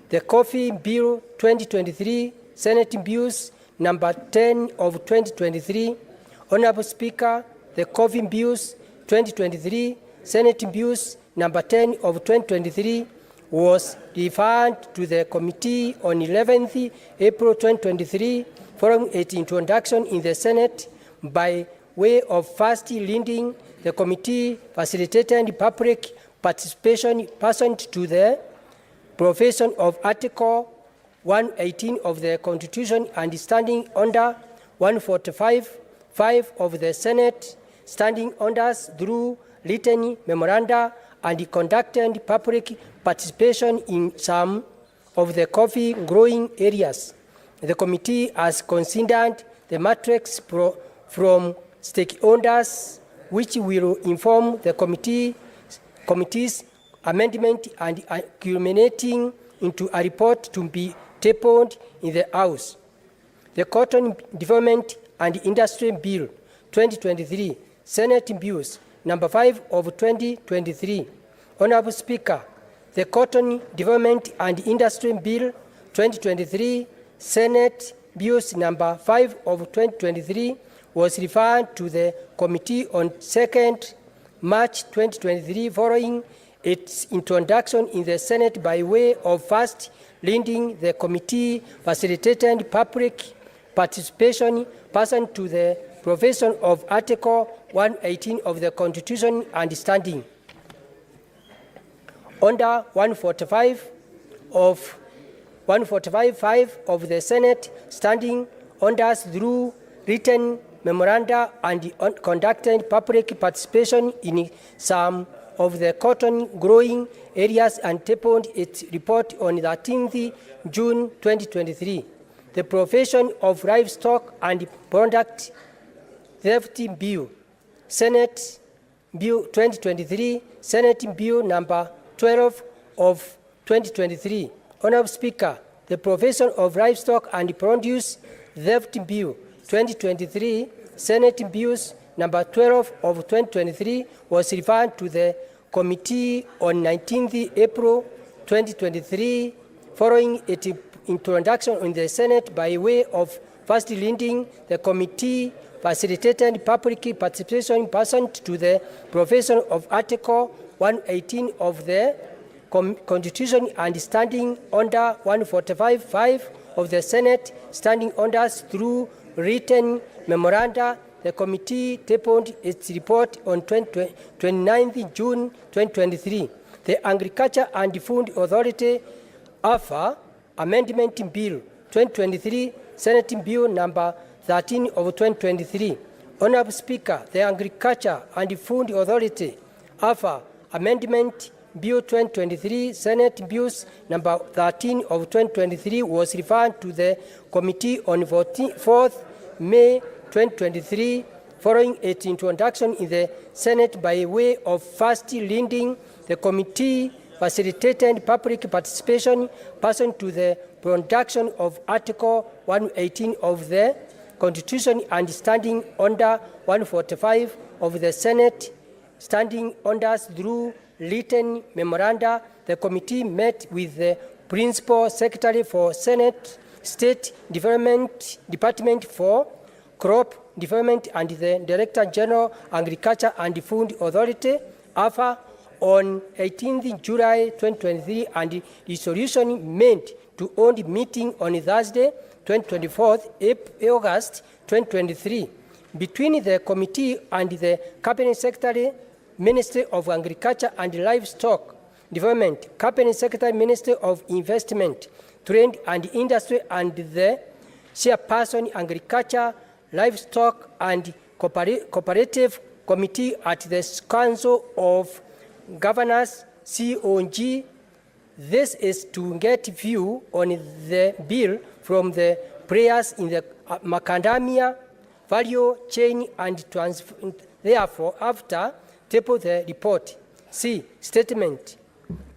The Coffee Bill 2023, Senate Bills number 10 of 2023. Honorable Speaker, the Coffee Bills 2023, Senate Bills number 10 of 2023 was referred to the committee on 11th April 2023 following its introduction in the Senate by way of first reading. The committee facilitated public participation pursuant to the provision of Article 118 of the Constitution and Standing Order 145(5) of the Senate Standing Orders through written memoranda, and conducted public participation in some of the coffee growing areas. The committee has considered the matrix from stakeholders, which will inform the committee's amendment and culminating into a report to be tabled in the House. The Cotton Development and Industry Bill 2023, Senate Bills number 5 of 2023. Honorable Speaker, the Cotton Development and Industry Bill 2023, Senate Bills number 5 of 2023 was referred to the committee on 2nd March 2023 following its introduction in the Senate by way of first reading. The committee facilitated public participation pursuant to the provision of Article 118 of the Constitution and standing under 145(5) of the Senate, standing orders through written memoranda and conducted public participation in some of the cotton growing areas and tabled its report on 13th June 2023. The Provision of Livestock and Product Theft Bill, Senate Bill 2023, Senate Bill number 12 of 2023. Honorable Speaker, the Provision of Livestock and Produce Theft Bill 2023, Senate Bills number 12 of 2023 was referred to the committee on 19th April 2023, following its introduction in the Senate by way of first reading. The committee facilitated public participation pursuant to the provision of Article 118 of the Constitution and standing under 145(5) of the Senate, standing orders through written memoranda. The committee tabled its report on 29th June 2023. The Agriculture and Food Authority AFA Amendment Bill 2023, Senate Bill number 13 of 2023. Honorable Speaker, the Agriculture and Food Authority AFA Amendment Bill 2023, Senate Bills number 13 of 2023 was referred to the committee on 4th May 2023, following its introduction in the Senate by way of first reading. The committee facilitated public participation pursuant to the production of Article 118 of the Constitution and standing under 145 of the Senate, standing orders through written memoranda. The committee met with the Principal Secretary for Senate State Department for Crop Development and the Director General Agriculture and Food Authority AFA on 18th July 2023, and resolution made to hold meeting on Thursday 24th August 2023 between the committee and the Cabinet Secretary, Ministry of Agriculture and Livestock Development, Cabinet Secretary, Ministry of Investment, Trade and Industry, and the Chairperson, Agriculture, Livestock and Cooperative Committee at the Council of Governors, COG. This is to get view on the bill from the players in the macadamia value chain and therefore after table the report. C. Statement.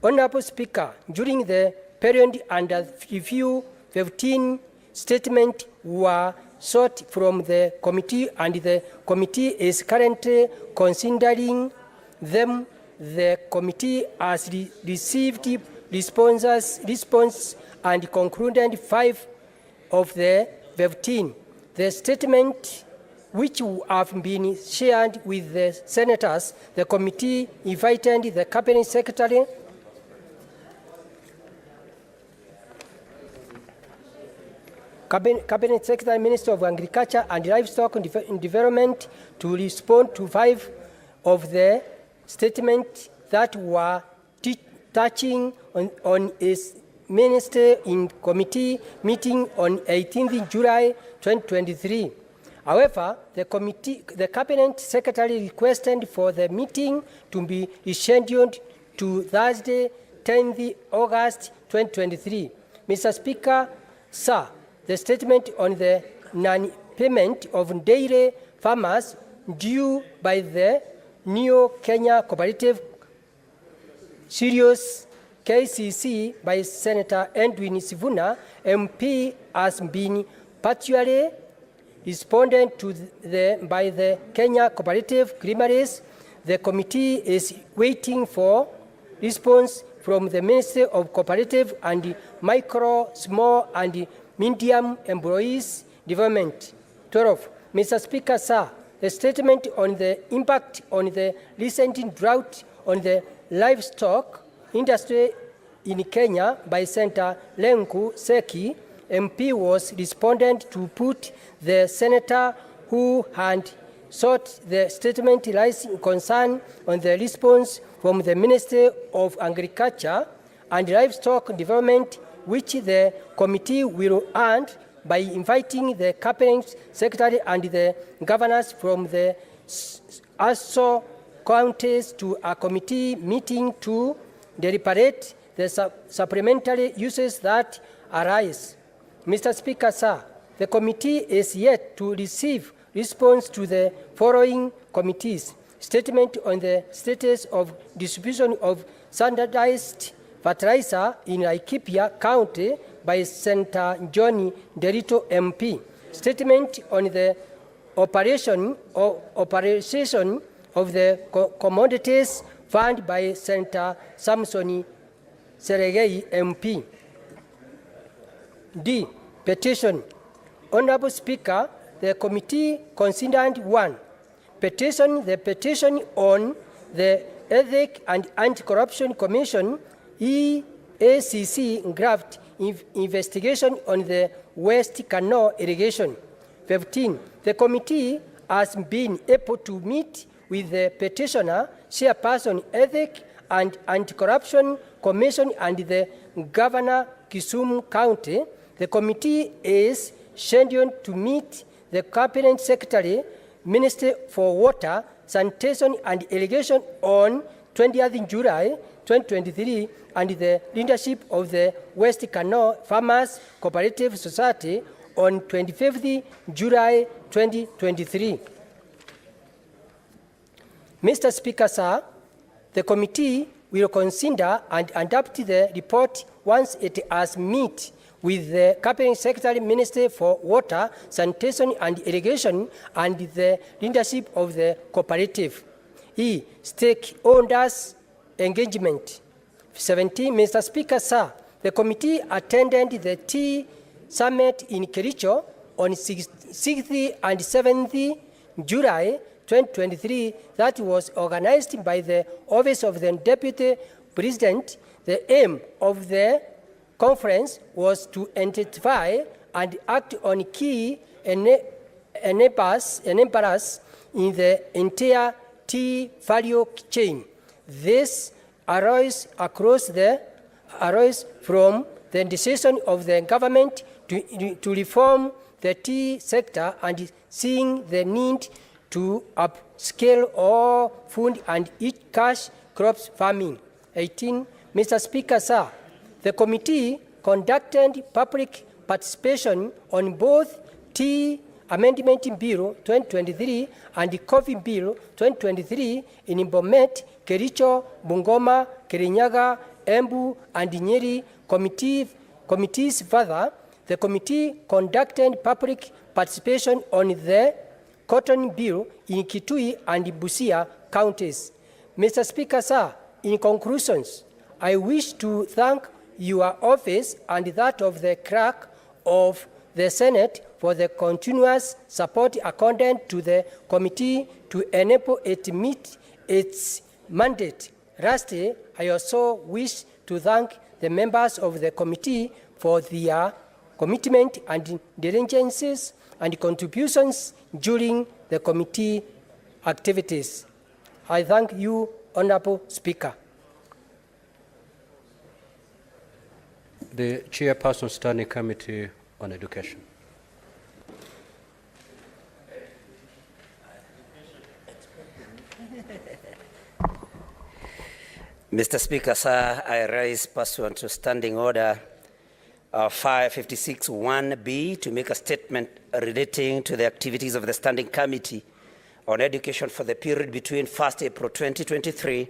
Honorable Speaker, during the period under review, 15 statements were sought from the committee, and the committee is currently considering them. The committee has received response and concluded 5 of the 15. The statement, which have been shared with the senators, the committee invited the Cabinet Secretary, Minister of Agriculture and Livestock Development to respond to 5 of the statements that were touching on its minister in committee meeting on 18th July 2023. However, the Cabinet Secretary requested for the meeting to be rescheduled to Thursday, 10th August 2023. Mr. Speaker, sir, the statement on the non-payment of dairy farmers due by the New Kenya Cooperative Serious KCC by Senator Edwin Sifuna, MP, has been partially responded to by the Kenya Cooperative Creameries. The committee is waiting for response from the Ministry of Cooperative and Micro, Small and Medium Employees Development. 12. Mr. Speaker, sir, the statement on the impact on the recent drought on the livestock industry in Kenya by Senator Lenku Seki, MP was respondent to put the senator who had sought the statement raising concern on the response from the Ministry of Agriculture and Livestock Development, which the committee will earn by inviting the cabinet secretary and the governors from the ASO counties to a committee meeting to deliberate the supplementary uses that arise. Mr. Speaker, sir, the committee is yet to receive response to the following committees: statement on the status of distribution of standardized fertilizer in Laikipia County by Senator Johnny Derito MP, statement on the operation of the commodities fund by Senator Samson Seregei MP. D. Petition. Honorable Speaker, the committee considered 1. Petition, the petition on the Ethics and Anti-Corruption Commission EACC graft investigation on the West Canal irrigation. 15. The committee has been able to meet with the petitioner, chairperson, Ethics and Anti-Corruption Commission and the Governor Kisumu County. The committee is scheduled to meet the Cabinet Secretary, Minister for Water, Sanitation and Irrigation on 20th July 2023 and the leadership of the West Canal Farmers Cooperative Society on 25th July 2023. Mr. Speaker, sir, the committee will consider and adopt the report once it has met with the Cabinet Secretary, Minister for Water, Sanitation and Irrigation and the leadership of the cooperative. E. Stakeholders engagement. 17. Mr. Speaker, sir, the committee attended the Tea Summit in Kericho on 6th and 7th July 2023 that was organized by the Office of the Deputy President. The aim of the conference was to identify and act on key enablers in the entire tea value chain. This arose from the decision of the government to reform the tea sector and seeing the need to upscale all food and eat cash crops farming. 18. Mr. Speaker, sir, the committee conducted public participation on both Tea Amendment Bill 2023 and the Coffee Bill 2023 in Bomet, Kericho, Bungoma, Kirinyaga, Embu, and Nyeri committees. Further, the committee conducted public participation on the Cotton Bill in Kitui and Busia counties. Mr. Speaker, sir, in conclusions, I wish to thank your office and that of the clerk of the Senate for the continuous support accorded to the committee to enable it to meet its mandate. Lastly, I also wish to thank the members of the committee for their commitment and diligences and contributions during the committee activities. I thank you, Honorable Speaker. The Chairperson, Standing Committee on Education. Mr. Speaker, sir, I rise pursuant to Standing Order 556(1)B to make a statement relating to the activities of the Standing Committee on Education for the period between 1st April 2023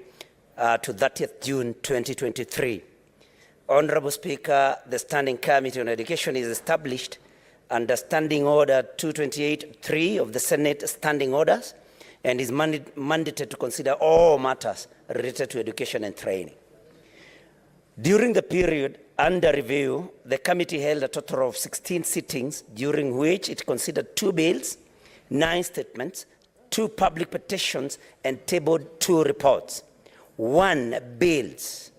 to 30th June 2023. Honorable Speaker, the Standing Committee on Education is established under Standing Order 228(3) of the Senate Standing Orders and is mandated to consider all matters related to education and training. During the period under review, the committee held a total of 16 sittings, during which it considered 2 bills, 9 statements, 2 public petitions, and tabled 2 reports. 1 bills.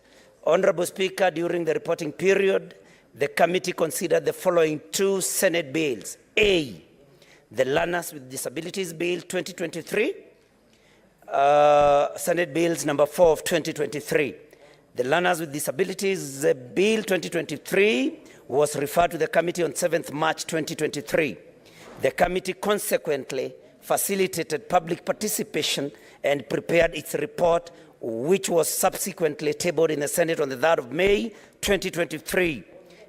Honorable Speaker, during the reporting period, the committee considered the following two Senate bills. A, the Learners with Disabilities Bill 2023, Senate Bills number 4 of 2023. The Learners with Disabilities Bill 2023 was referred to the committee on 7th March 2023. The committee consequently facilitated public participation and prepared its report, which was subsequently tabled in the Senate on the 3rd of May 2023.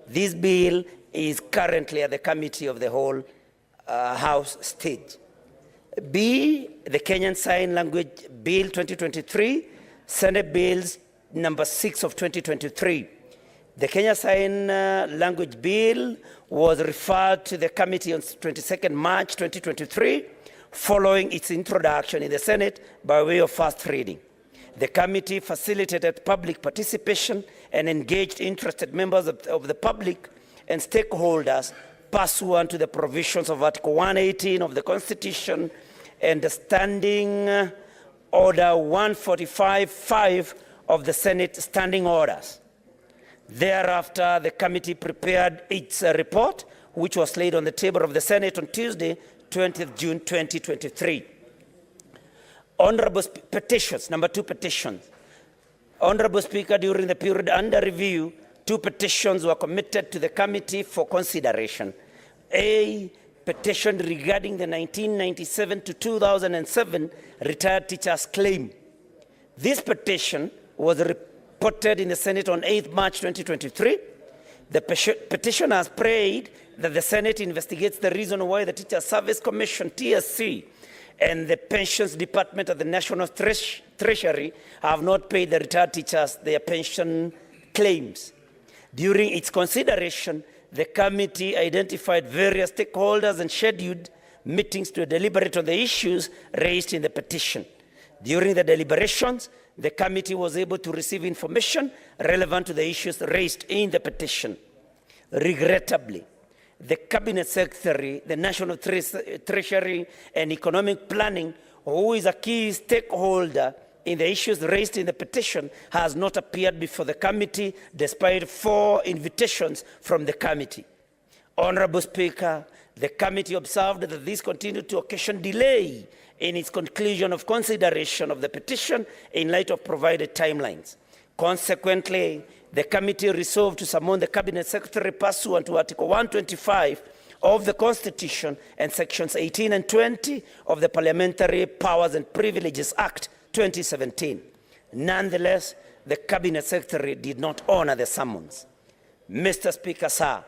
This bill is currently at the Committee of the Whole House stage. B, the Kenyan Sign Language Bill 2023, Senate Bills number 6 of 2023. The Kenya Sign Language Bill was referred to the committee on 22nd March 2023, following its introduction in the Senate by way of first reading. The committee facilitated public participation and engaged interested members of the public and stakeholders pursuant to the provisions of Article 118 of the Constitution and the Standing Order 145.5 of the Senate Standing Orders. Thereafter, the committee prepared its report, which was laid on the table of the Senate on Tuesday, 20th June 2023. Honorable petitions, number 2 petitions. Honorable Speaker, during the period under review, 2 petitions were committed to the committee for consideration. A petition regarding the 1997 to 2007 retired teachers' claim. This petition was reported in the Senate on 8th March 2023. The petitioners prayed that the Senate investigates the reason why the Teacher Service Commission, TSC, and the Pensions Department of the National Treasury have not paid the retired teachers their pension claims. During its consideration, the committee identified various stakeholders and scheduled meetings to deliberate on the issues raised in the petition. During the deliberations, the committee was able to receive information relevant to the issues raised in the petition. Regrettably, the Cabinet Secretary, the National Treasury and Economic Planning, who is a key stakeholder in the issues raised in the petition, has not appeared before the committee despite 4 invitations from the committee. Honorable Speaker, the committee observed that this continued to occasion delay in its conclusion of consideration of the petition in light of provided timelines. Consequently, the committee resolved to summon the Cabinet Secretary pursuant to Article 125 of the Constitution and Sections 18 and 20 of the Parliamentary Powers and Privileges Act 2017. Nonetheless, the Cabinet Secretary did not honor the summons. Mr. Speaker, sir,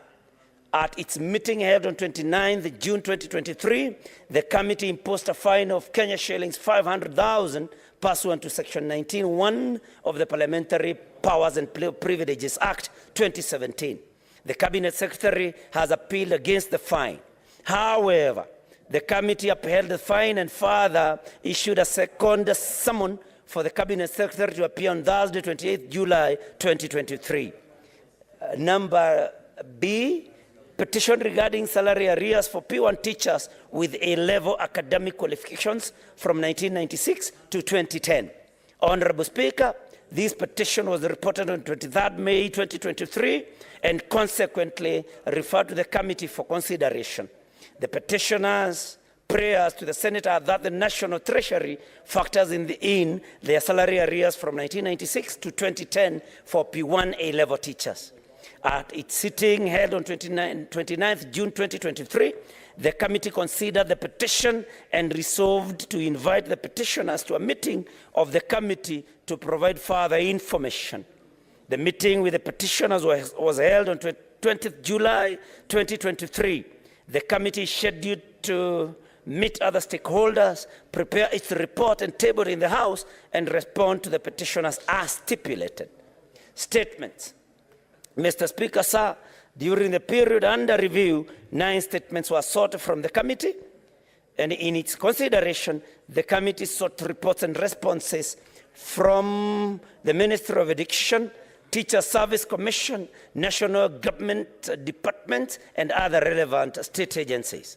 at its meeting held on 29th June 2023, the committee imposed a fine of Kenya shillings 500,000 pursuant to Section 19(1) of the Parliamentary Powers and Privileges Act 2017. The Cabinet Secretary has appealed against the fine. However, the committee upheld the fine and further issued a second summon for the Cabinet Secretary to appear on Thursday, 28th July 2023. Number B, petition regarding salary arrears for P1 teachers with A-level academic qualifications from 1996 to 2010. Honorable Speaker, this petition was reported on 23rd May 2023 and consequently referred to the committee for consideration. The petitioners' prayers to the Senate are that the National Treasury factors in their salary arrears from 1996 to 2010 for P1 A-level teachers. At its sitting held on 29th June 2023, the committee considered the petition and resolved to invite the petitioners to a meeting of the committee to provide further information. The meeting with the petitioners was held on 20th July 2023. The committee is scheduled to meet other stakeholders, prepare its report and table it in the House, and respond to the petitioners as stipulated. Statements. Mr. Speaker, sir, during the period under review, 9 statements were sought from the committee, and in its consideration, the committee sought reports and responses from the Ministry of Education, Teacher Service Commission, National Government Departments, and other relevant state agencies.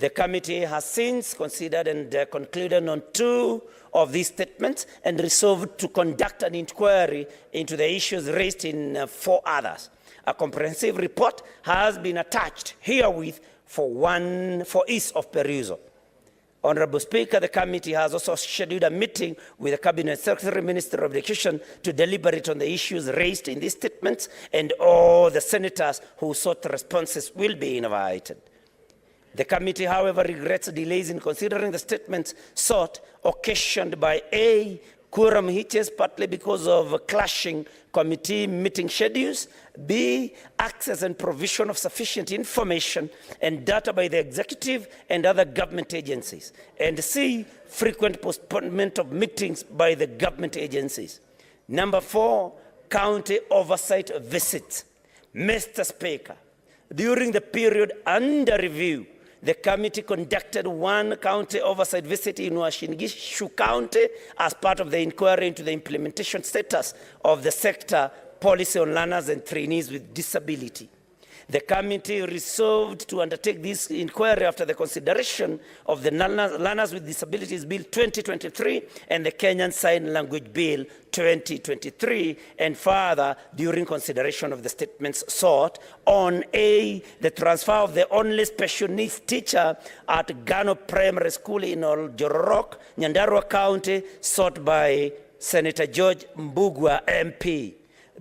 The committee has since considered and concluded on 2 of these statements and resolved to conduct an inquiry into the issues raised in 4 others. A comprehensive report has been attached herewith for ease of perusal. Honorable Speaker, the committee has also scheduled a meeting with the Cabinet Secretary, Minister of Education, to deliberate on the issues raised in these statements, and all the senators who sought responses will be invited. The committee, however, regrets delays in considering the statements sought, occasioned by A, quorum hitches, partly because of clashing committee meeting schedules, B, access and provision of sufficient information and data by the executive and other government agencies, and C, frequent postponement of meetings by the government agencies. Number 4, county oversight visits. Mr. Speaker, during the period under review, the committee conducted 1 county oversight visit in Uasin Gishu County as part of the inquiry into the implementation status of the sector policy on learners and trainees with disability. The committee resolved to undertake this inquiry after the consideration of the Learners with Disabilities Bill 2023 and the Kenyan Sign Language Bill 2023, and further during consideration of the statements sought on A, the transfer of the only special needs teacher at Gano Primary School in Oljororok, Nyandarua County, sought by Senator George Mbugua, MP.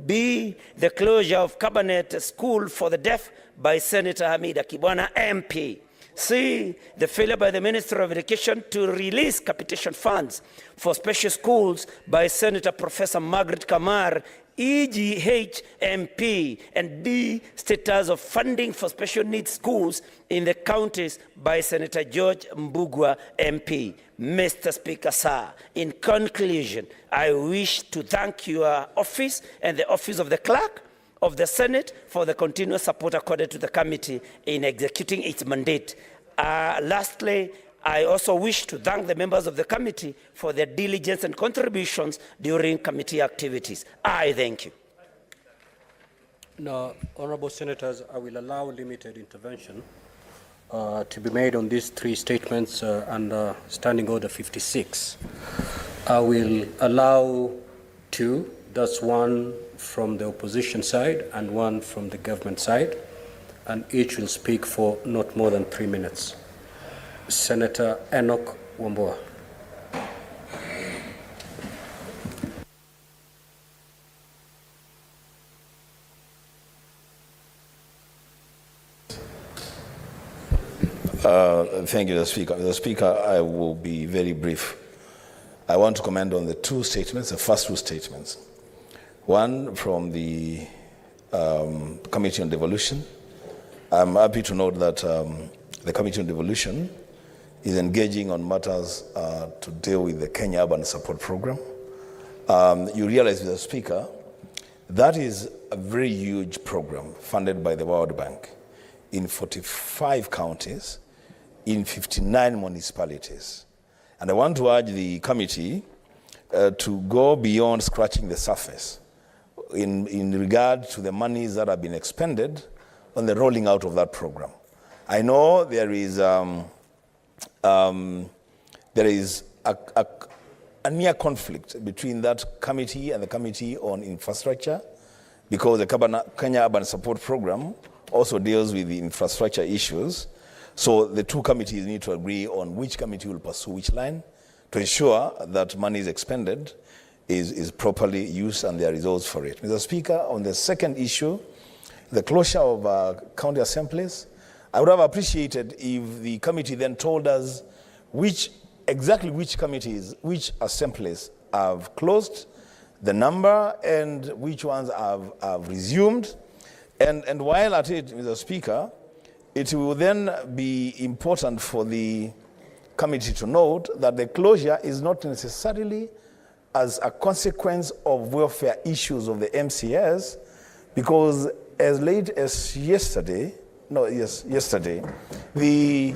B, the closure of Cabinet School for the Deaf by Senator Hamida Kibwana, MP. C, the failure by the Minister of Education to release capitation funds for special schools by Senator Professor Margaret Kamar, EGH MP, and D, status of funding for special needs schools in the counties by Senator George Mbugua, MP. Mr. Speaker, sir, in conclusion, I wish to thank your office and the office of the clerk of the Senate for the continuous support accorded to the committee in executing its mandate. Lastly, I also wish to thank the members of the committee for their diligence and contributions during committee activities. I thank you. Now, honorable senators, I will allow limited intervention to be made on these 3 statements under Standing Order 56. I will allow 2, that's 1 from the opposition side and 1 from the government side, and each will speak for not more than 3 minutes. Senator Enoch Wambua. Thank you, Mr. Speaker. Mr. Speaker, I will be very brief. I want to comment on the 2 statements, the first 2 statements. One from the Committee on Devolution. I'm happy to note that the Committee on Devolution is engaging on matters to deal with the Kenya Urban Support Program. You realize, Mr. Speaker, that is a very huge program funded by the World Bank in 45 counties, in 59 municipalities. And I want to urge the committee to go beyond scratching the surface in regard to the monies that have been expended on the rolling out of that program. I know there is a near conflict between that committee and the Committee on Infrastructure, because the Kenya Urban Support Program also deals with the infrastructure issues. So the 2 committees need to agree on which committee will pursue which line to ensure that money is expended is properly used and there are results for it. Mr. Speaker, on the second issue, the closure of county assemblies, I would have appreciated if the committee then told us exactly which committees, which assemblies have closed, the number, and which ones have resumed. And while at it, Mr. Speaker, it will then be important for the committee to note that the closure is not necessarily as a consequence of welfare issues of the MCS, because as late as yesterday, the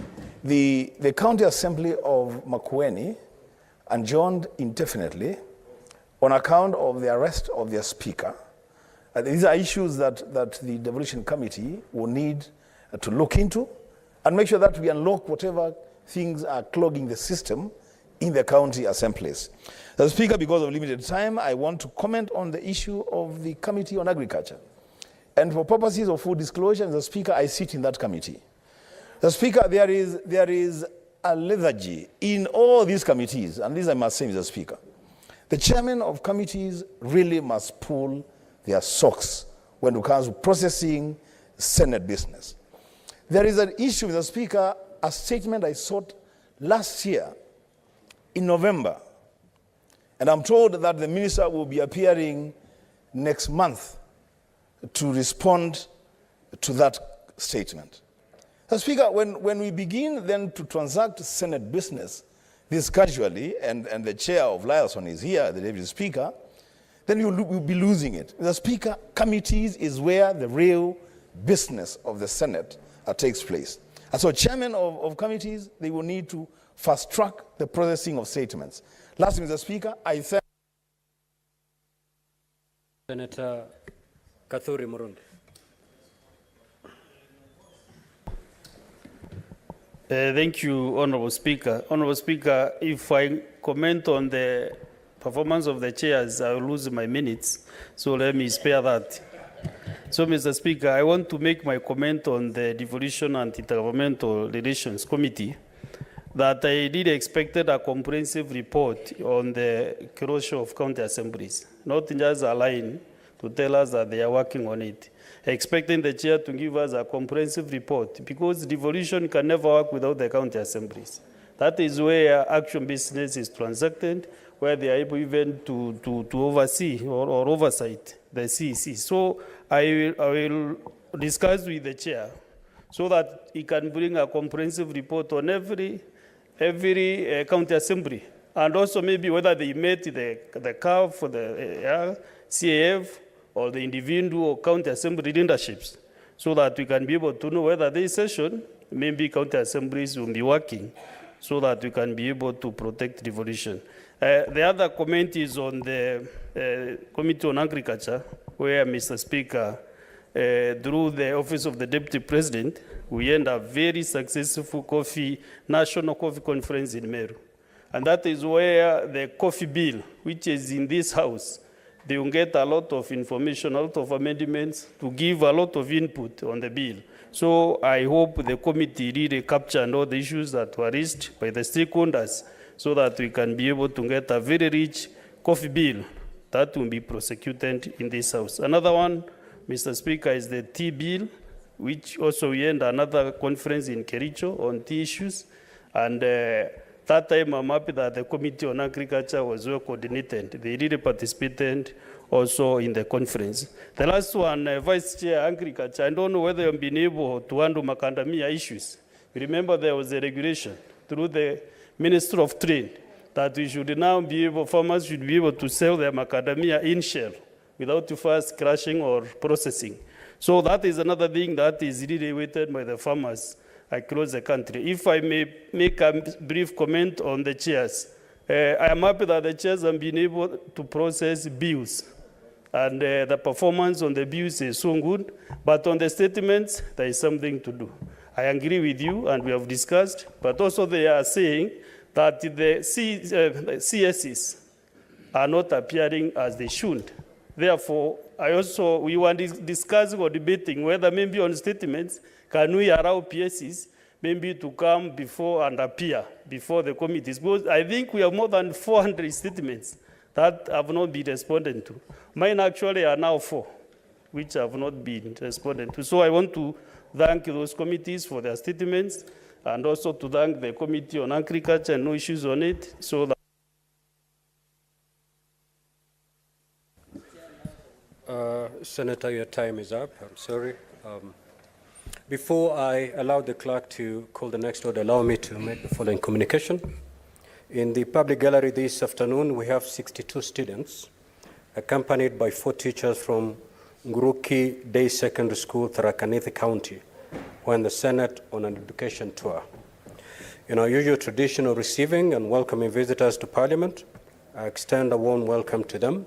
County Assembly of Makueni adjourned indefinitely on account of the arrest of their speaker. These are issues that the Devolution Committee will need to look into and make sure that we unlock whatever things are clogging the system in the county assemblies. Mr. Speaker, because of limited time, I want to comment on the issue of the Committee on Agriculture. And for purposes of full disclosure, Mr. Speaker, I sit in that committee. Mr. Speaker, there is a lethargy in all these committees, and this I must say, Mr. Speaker. The chairman of committees really must pull their socks when it comes to processing Senate business. There is an issue, Mr. Speaker, a statement I sought last year in November, and I'm told that the minister will be appearing next month to respond to that statement. Mr. Speaker, when we begin then to transact Senate business this casually, and the chair of Liaison is here, the Deputy Speaker, then we'll be losing it. Mr. Speaker, committees is where the real business of the Senate takes place. And so chairmen of committees, they will need to fast track the processing of statements. Lastly, Mr. Speaker, I thank Senator Kathuri Murundi. Thank you, Honorable Speaker. Honorable Speaker, if I comment on the performance of the chairs, I will lose my minutes, so let me spare that. So, Mr. Speaker, I want to make my comment on the Devolution and Intergovernmental Relations Committee, that I did expected a comprehensive report on the closure of county assemblies, not just a line to tell us that they are working on it. Expecting the chair to give us a comprehensive report, because devolution can never work without the county assemblies. That is where action business is transacted, where they are able even to oversee or oversight the CEC. So I will discuss with the chair so that he can bring a comprehensive report on every county assembly, and also maybe whether they met the CAF for the CAF or the individual county assembly leaderships, so that we can be able to know whether this session, maybe county assemblies will be working, so that we can be able to protect devolution. The other comment is on the Committee on Agriculture, where, Mr. Speaker, through the Office of the Deputy President, we end a very successful national coffee conference in Meru. And that is where the coffee bill, which is in this house, they will get a lot of information, a lot of amendments to give a lot of input on the bill. So I hope the committee really captured all the issues that were raised by the stakeholders, so that we can be able to get a very rich coffee bill that will be prosecuted in this house. Another one, Mr. Speaker, is the tea bill, which also we end another conference in Kericho on tea issues. And that time I'm happy that the Committee on Agriculture was well coordinated. They really participated also in the conference. The last one, Vice Chair Agriculture, I don't know whether you've been able to handle macadamia issues. Remember there was a regulation through the Ministry of Trade that we should now be able, farmers should be able to sell their macadamia in shell without first crushing or processing. So that is another thing that is really awaited by the farmers across the country. If I may make a brief comment on the chairs, I am happy that the chairs have been able to process bills, and the performance on the bills is so good, but on the statements, there is something to do. I agree with you, and we have discussed, but also they are saying that the CSs are not appearing as they should. Therefore, we were discussing or debating whether maybe on statements, can we allow PSs maybe to come before and appear before the committees? Because I think we have more than 400 statements that have not been responded to. Mine actually are now 4, which have not been responded to. So I want to thank those committees for their statements, and also to thank the Committee on Agriculture and no issues on it, so that Senator, your time is up. I'm sorry. Before I allow the clerk to call the next order, allow me to make the following communication. In the public gallery this afternoon, we have 62 students, accompanied by 4 teachers from Nguruki Day Secondary School, Tharaka Nithi County, who are in the Senate on an education tour. In our usual tradition of receiving and welcoming visitors to Parliament, I extend a warm welcome to them,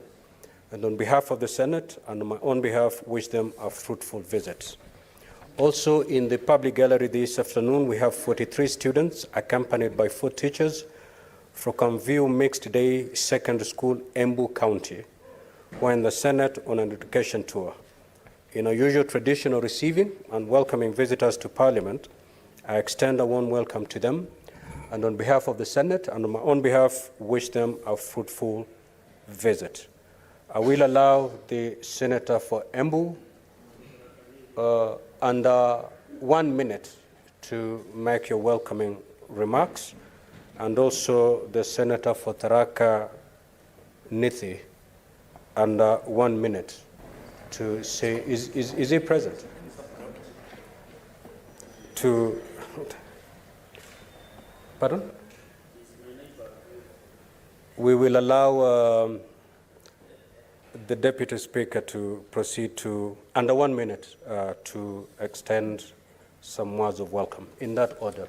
and on behalf of the Senate and on my own behalf, wish them a fruitful visit. Also in the public gallery this afternoon, we have 43 students accompanied by 4 teachers from Camview Mixed Day Secondary School, Embu County, who are in the Senate on an education tour. In our usual tradition of receiving and welcoming visitors to Parliament, I extend a warm welcome to them, and on behalf of the Senate and on my own behalf, wish them a fruitful visit. I will allow the Senator for Embu under 1 minute to make your welcoming remarks, and also the Senator for Tharaka Nithi under 1 minute to say, is he present? To, pardon? We will allow the Deputy Speaker to proceed to, under 1 minute, to extend some words of welcome, in that order.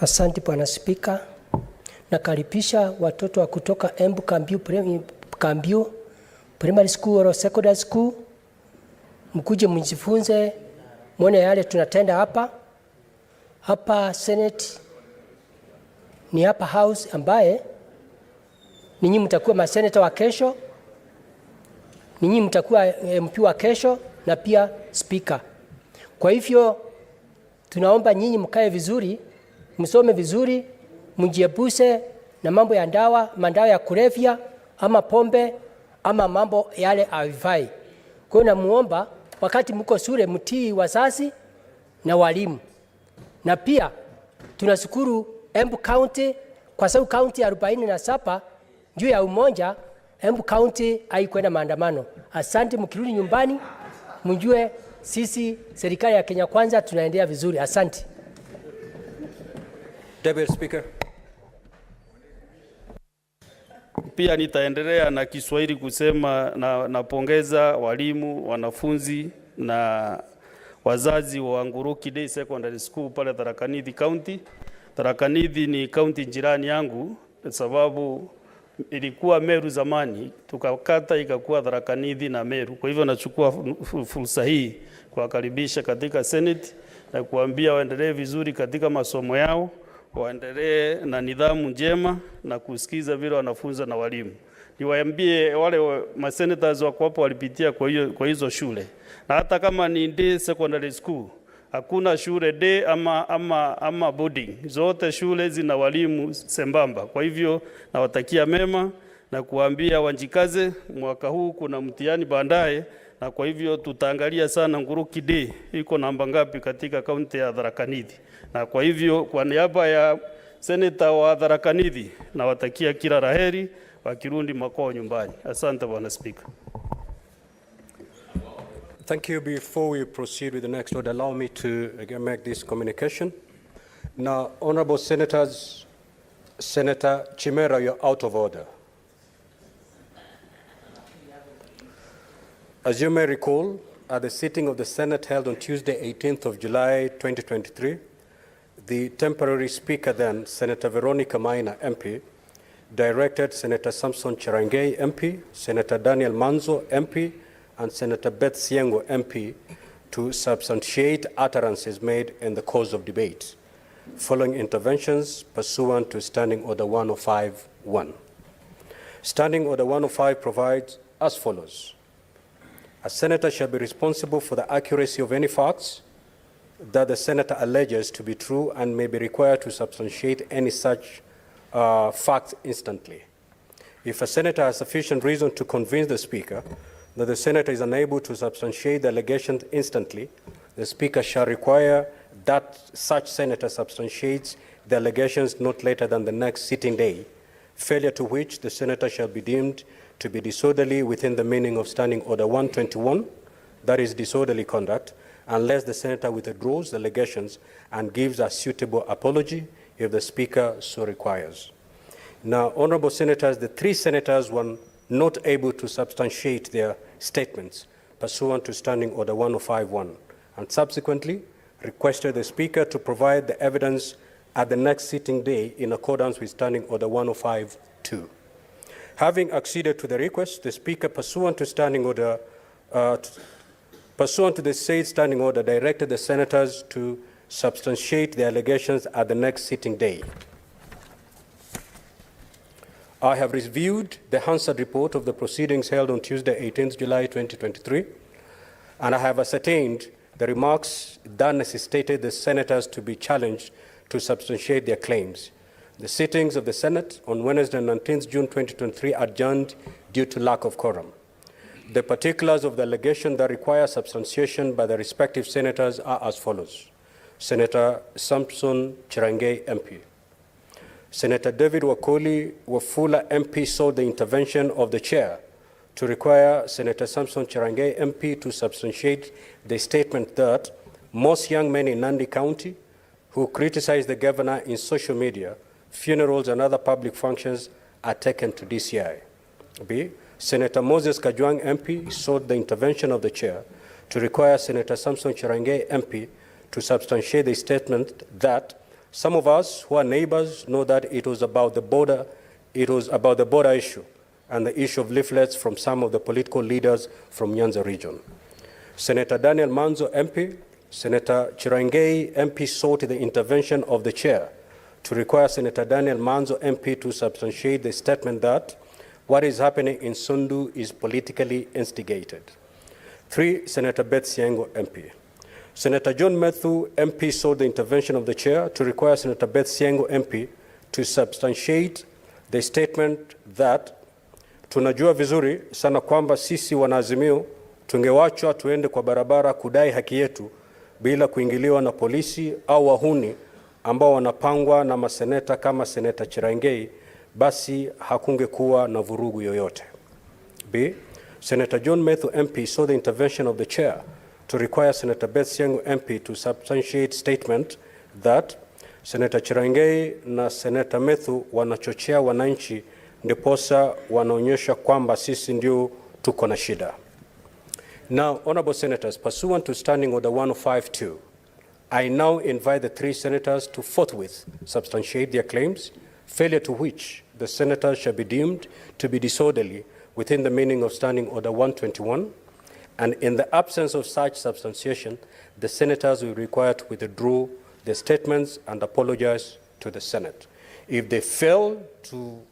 Asante Bwana Spika. Nakaribisha watoto wa kutoka Embu Camview Primary School or Secondary School. Mkuje mjifunze, mwone yale tunatenda hapa. Hapa Senate ni hapa house ambaye ninyi mtakuwa maseneta wa kesho, ninyi mtakuwa MP wa kesho na pia speaker. Kwa hivyo tunaomba nyinyi mkae vizuri, msome vizuri, mjiepushe na mambo ya madawa ya kulevya ama pombe ama mambo yale haifai. Kwa hiyo namuomba wakati mko shule mtii wazazi na walimu. Na pia tunashukuru Embu County kwa sababu county 47 juu ya umoja, Embu County haikwenda maandamano. Asante, mkirudi nyumbani mjue sisi serikali ya Kenya Kwanza tunaendelea vizuri. Asante. Deputy Speaker. Pia nitaendelea na Kiswahili kusema napongeza walimu, wanafunzi na wazazi wa Nguruki Day Secondary School pale Tharaka Nithi County. Tharaka Nithi ni county jirani yangu sababu ilikuwa Meru zamani, tukakata ikakuwa Tharaka Nithi na Meru. Kwa hivyo nachukua fursa hii kuwakaribisha katika Senate na kuambia waendelee vizuri katika masomo yao, waendelee na nidhamu njema na kusikiza vile wanafunza na walimu. Niwaambie wale masenators wako hapo walipitia kwa hizo shule. Na hata kama ni day secondary school, hakuna shule day ama boarding. Zote shule zina walimu sembamba. Kwa hivyo nawatakia mema na kuambia wanjikaze, mwaka huu kuna mtihani baadaye, na kwa hivyo tutaangalia sana Nguruki Day iko namba ngapi katika kaunti ya Tharaka Nithi. Na kwa hivyo kwa niaba ya Senator wa Tharaka Nithi nawatakia kila laheri wakirudi makao nyumbani. Asante Bwana Speaker. Thank you. Before we proceed with the next order, allow me to again make this communication. Now, honorable senators, Senator Chimera, you're out of order. As you may recall, at the sitting of the Senate held on Tuesday, 18th of July, 2023, the temporary speaker then, Senator Veronica Maina, MP, directed Senator Samson Cherangei, MP, Senator Daniel Manzo, MP, and Senator Beth Siengo, MP, to substantiate utterances made in the course of debate, following interventions pursuant to Standing Order 105.1. Standing Order 105 provides as follows. A senator shall be responsible for the accuracy of any facts that the senator alleges to be true and may be required to substantiate any such facts instantly. If a senator has sufficient reason to convince the speaker that the senator is unable to substantiate the allegations instantly, the speaker shall require that such senator substantiates the allegations not later than the next sitting day, failure to which the senator shall be deemed to be disorderly within the meaning of Standing Order 121, that is disorderly conduct, unless the senator withdraws the allegations and gives a suitable apology if the speaker so requires. Now, honorable senators, the 3 senators were not able to substantiate their statements pursuant to Standing Order 105.1 and subsequently requested the speaker to provide the evidence at the next sitting day in accordance with Standing Order 105.2. Having acceded to the request, the Speaker, pursuant to the said standing order, directed the senators to substantiate the allegations at the next sitting day. I have reviewed the Hansard report of the proceedings held on Tuesday, 18th July 2023, and I have ascertained the remarks that necessitated the senators to be challenged to substantiate their claims. The sittings of the Senate on Wednesday, 19th June 2023 adjourned due to lack of quorum. The particulars of the allegation that require substantiation by the respective senators are as follows. Senator Samson Cherargei, MP. Senator David Wakoli Wafula, MP, sought the intervention of the chair to require Senator Samson Cherargei, MP, to substantiate the statement that most young men in Nandi County who criticize the governor in social media, funerals, and other public functions are taken to DCI. B. Senator Moses Kajwang, MP, sought the intervention of the chair to require Senator Samson Cherargei, MP, to substantiate the statement that some of us who are neighbors know that it was about the border issue and the issue of leaflets from some of the political leaders from Nyanza region. Senator Daniel Manzo, MP, Senator Cherargei, MP, sought the intervention of the chair to require Senator Daniel Manzo, MP, to substantiate the statement that what is happening in Sundu is politically instigated. 3. Senator Beth Siengo, MP. Senator John Methu, MP, sought the intervention of the chair to require Senator Beth Siengo, MP, to substantiate the statement that tunajua vizuri sana kwamba sisi wanaazimio tungewachwa tuende kwa barabara kudai haki yetu bila kuingiliwa na polisi au wahuni ambao wanapangwa na maseneta kama Seneta Cherargei, basi hakungekuwa na vurugu yoyote. B. Senator John Methu, MP, sought the intervention of the chair to require Senator Beth Siengo, MP, to substantiate statement that Senator Cherargei na Senator Methu wanachochea wananchi ndiposa wanaonyesha kwamba sisi ndio tuko na shida. Now, honorable senators, pursuant to Standing Order 1052, I now invite the 3 senators to forthwith substantiate their claims, failure to which the senators shall be deemed to be disorderly within the meaning of Standing Order 121, and in the absence of such substantiation, the senators will be required to withdraw their statements and apologize to the Senate. If they fail to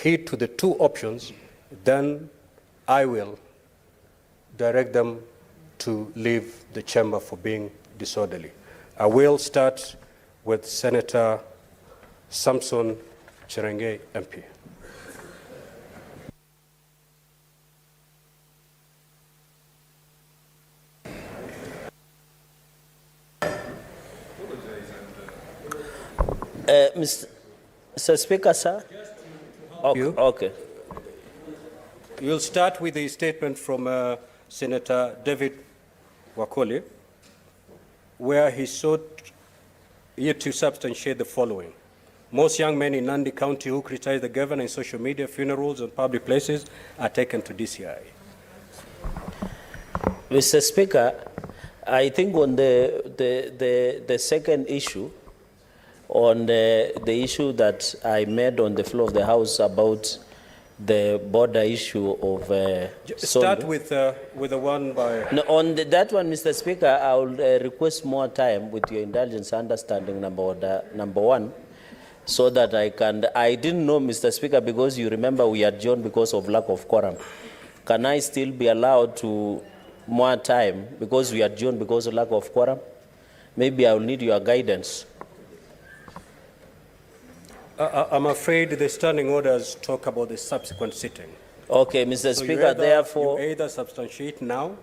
heed to the 2 options, then I will direct them to leave the chamber for being disorderly. I will start with Senator Samson Cherargei, MP. Mr. Speaker, sir. Okay. You'll start with the statement from Senator David Wakoli, where he sought you to substantiate the following. Most young men in Nandi County who criticize the governor in social media, funerals, and public places are taken to DCI. Mr. Speaker, I think on the second issue, on the issue that I made on the floor of the House about the border issue of Start Sondu. with the one by... No, on that one, Mr. Speaker, I will request more time with your indulgence understanding number 1, so that I didn't know, Mr. Speaker, because you remember we adjourned because of lack of quorum. Can I still be allowed to more time because we adjourned because of lack of quorum? Maybe I will need your guidance. I'm afraid the standing orders talk about the subsequent sitting. Okay, Mr. So Speaker, therefore... You either substantiate now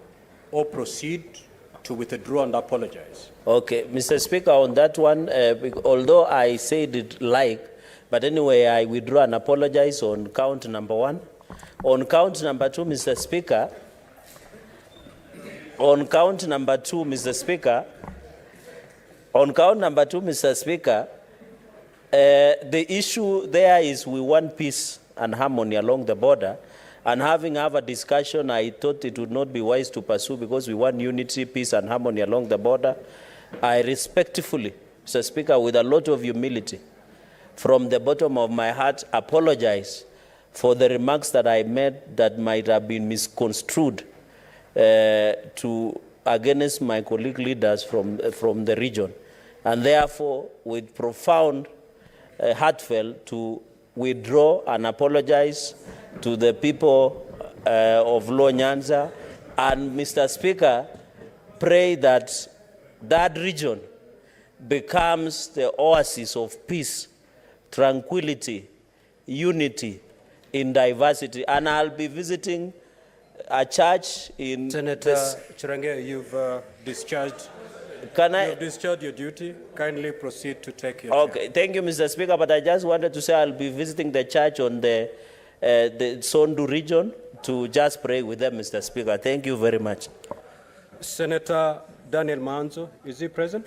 or proceed to withdraw and apologize. Okay, Mr. Speaker, on that one, although I said it but anyway, I withdraw and apologize on count number 1. On count number 2, Mr. Speaker, on count number 2, Mr. Speaker, the issue there is we want peace and harmony along the border, and having a discussion, I thought it would not be wise to pursue because we want unity, peace, and harmony along the border. I respectfully, Mr. Speaker, with a lot of humility, from the bottom of my heart, apologize for the remarks that I made that might have been misconstrued against my colleague leaders from the region, and therefore with profound heartfelt to withdraw and apologize to the people of Lower Nyanza, and Mr. Speaker, pray that that region becomes the oasis of peace, tranquility, unity in diversity. And I'll be visiting a church in Senator Chirange, you've discharged. You've discharged your duty. Kindly proceed to take your Okay, thank you, Mr. Speaker, but I just wanted to say I'll be visiting the church on the Sondu region to just pray with them, Mr. Speaker. Thank you very much. Senator Daniel Manzo, is he present?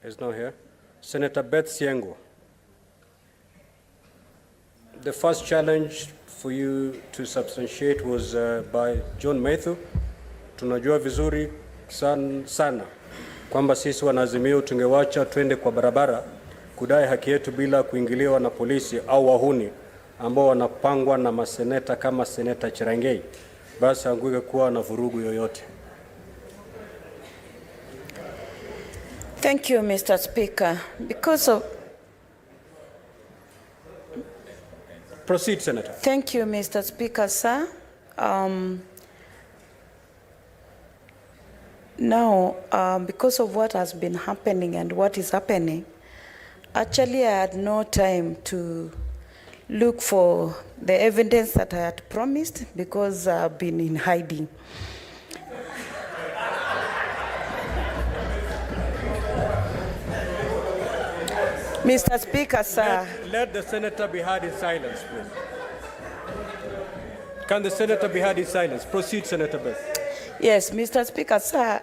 He's not here. Senator Beth Siengo. The first challenge for you to substantiate was by John Mathew. Tunajua vizuri sana kwamba sisi wanazimio tungewacha twende kwa barabara kudai haki yetu bila kuingiliwa na polisi au wahuni ambao wanapangwa na maseneta kama Seneta Cherangei, basi hangekuwa na vurugu yoyote. Thank you, Mr. Speaker. Because of Proceed, Senator. Thank you, Mr. Speaker, sir. Now, because of what has been happening and what is happening, actually I had no time to look for the evidence that I had promised because I've been in hiding. Mr. Speaker, sir. Let the senator be heard in silence, please. Can the senator be heard in silence? Proceed, Senator Beth. Yes, Mr. Speaker, sir.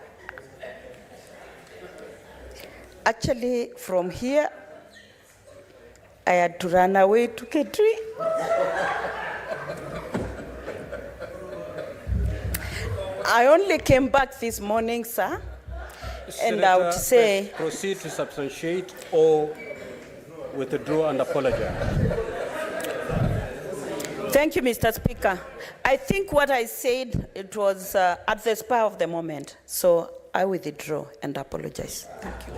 Actually, from here, I had to run away to Ketri. I only came back this morning, sir. Senator, and I would say... proceed to substantiate or withdraw and apologize. Thank you, Mr. Speaker. I think what I said, it was at the spur of the moment. So I withdraw and apologize. Thank you.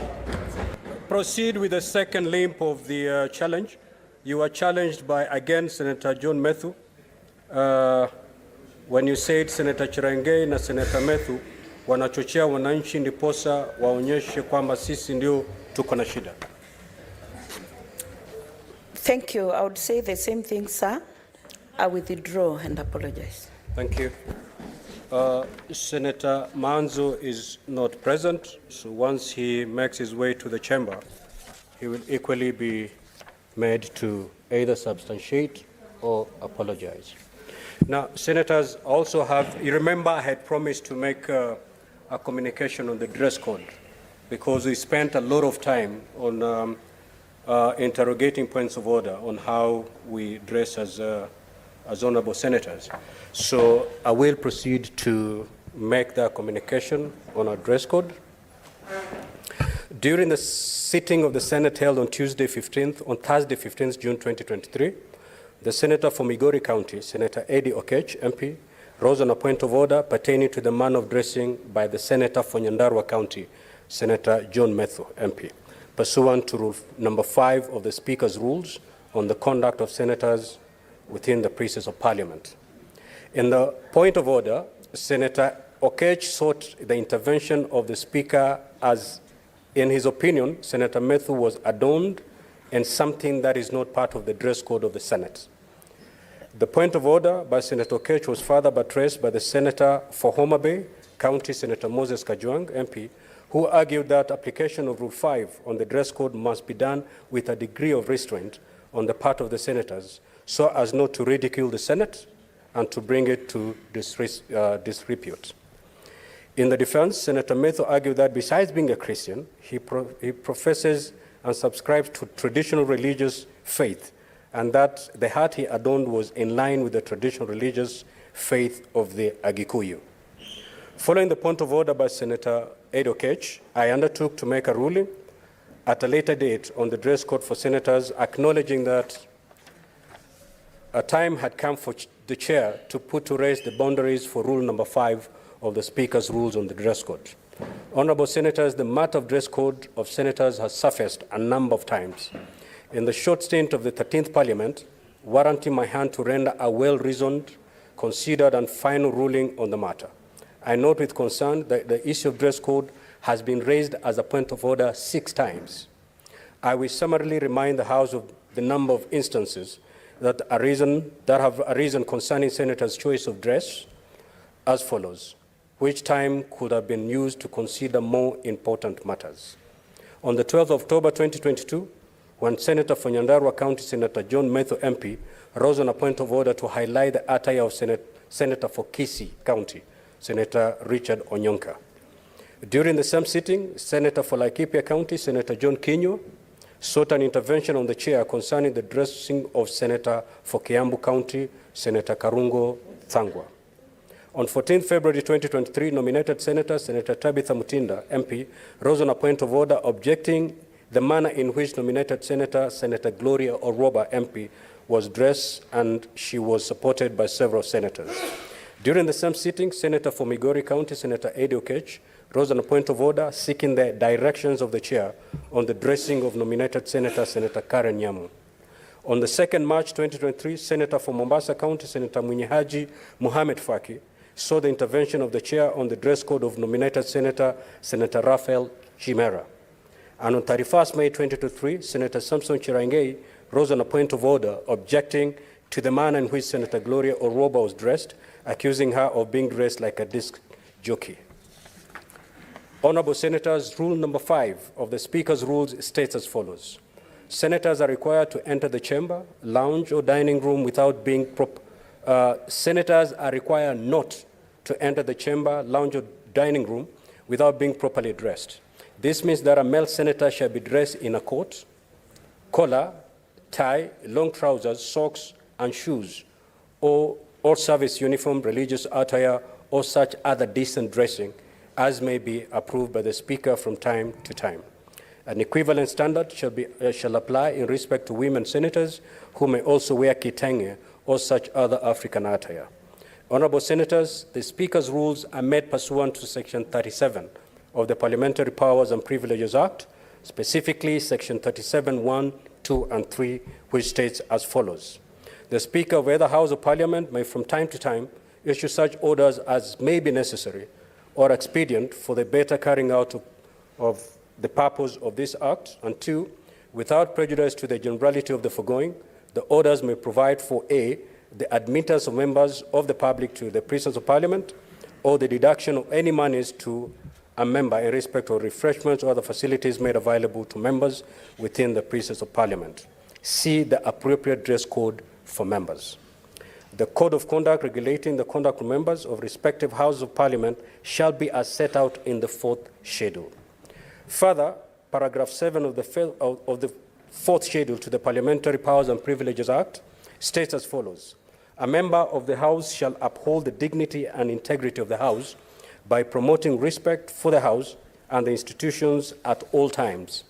Proceed with the second limb of the challenge. You were challenged by, again, Senator John Mathew. When you said Senator Cherangei na Senator Mathew wanachochea wananchi ndiposa waonyeshe kwamba sisi ndio tuko na shida. Thank you. I would say the same thing, sir. I withdraw and apologize. Thank you. Senator Manzo is not present, so once he makes his way to the chamber, he will equally be made to either substantiate or apologize. Now, senators also have, you remember I had promised to make a communication on the dress code because we spent a lot of time on interrogating points of order on how we dress as honorable senators. So I will proceed to make that communication on our dress code. During the sitting of the Senate held on Thursday 15th June 2023, the senator from Migori County, Senator Eddie Okech, MP, rose on a point of order pertaining to the manner of dressing by the senator for Nyandarua County, Senator John Mathew, MP, pursuant to Rule number 5 of the Speaker's rules on the conduct of senators within the process of Parliament. In the point of order, Senator Okech sought the intervention of the Speaker as, in his opinion, Senator Mathew was adorned in something that is not part of the dress code of the Senate. The point of order by Senator Okech was further buttressed by the Senator for Homa Bay County, Senator Moses Kajwang, MP, who argued that application of Rule 5 on the dress code must be done with a degree of restraint on the part of the senators so as not to ridicule the Senate and to bring it to disrepute. In the defense, Senator Mathew argued that besides being a Christian, he professes and subscribes to traditional religious faith, and that the hat he adorned was in line with the traditional religious faith of the Agikuyu. Following the point of order by Senator Ed Okech, I undertook to make a ruling at a later date on the dress code for senators, acknowledging that a time had come for the chair to put to rest the boundaries for rule number 5 of the Speaker's rules on the dress code. Honorable Senators, the matter of dress code of senators has surfaced a number of times. In the short stint of the 13th Parliament, warranting my hand to render a well-reasoned, considered and final ruling on the matter. I note with concern that the issue of dress code has been raised as a point of order 6 times. I will summarily remind the House of the number of instances that have arisen concerning senators' choice of dress as follows, which time could have been used to consider more important matters. On the 12th of October 2022, when Senator for Nyandarua County, Senator John Metho MP, rose on a point of order to highlight the attire of Senator for Kisii County, Senator Richard Onyonka. During the same sitting, Senator for Laikipia County, Senator John Kinyo, sought an intervention on the chair concerning the dressing of Senator for Kiambu County, Senator Karungo Thangwa. On 14 February 2023, nominated Senator Tabitha Mutinda, MP, rose on a point of order objecting the manner in which nominated Senator Gloria Oroba, MP, was dressed, and she was supported by several senators. During the same sitting, Senator for Migori County, Senator Eddie Okech, rose on a point of order seeking the directions of the chair on the dressing of nominated Senator Karen Nyamu. On the 2nd March 2023, Senator for Mombasa County, Senator Munyehaji Mohamed Faki, saw the intervention of the chair on the dress code of nominated Senator Raphael Chimera. And on 31st May 2023, Senator Samson Chirangei rose on a point of order objecting to the manner in which Senator Gloria Oroba was dressed, accusing her of being dressed like a disc jockey. Honorable Senators, rule number 5 of the Speaker's rules states as follows. Senators are required to enter the chamber, lounge, or dining room without being Senators are required not to enter the chamber, lounge, or dining room without being properly dressed. This means that a male senator shall be dressed in a coat, collar, tie, long trousers, socks, and shoes, or service uniform, religious attire, or such other decent dressing as may be approved by the Speaker from time to time. An equivalent standard shall apply in respect to women senators who may also wear kitenge or such other African attire. Honorable Senators, the Speaker's rules are made pursuant to Section 37 of the Parliamentary Powers and Privileges Act, specifically Section 37(1), 2, and 3, which states as follows. The Speaker of either House of Parliament may from time to time issue such orders as may be necessary or expedient for the better carrying out of the purpose of this Act, and 2, without prejudice to the generality of the foregoing, the orders may provide for A, the admittance of members of the public to the presence of Parliament, or the deduction of any monies to a member in respect of refreshments or other facilities made available to members within the presence of Parliament. C, the appropriate dress code for members. The Code of Conduct regulating the conduct of members of respective Houses of Parliament shall be as set out in the 4th schedule. Further, paragraph 7 of the 4th schedule to the Parliamentary Powers and Privileges Act states as follows. A member of the House shall uphold the dignity and integrity of the House by promoting respect for the House and the institutions at all times,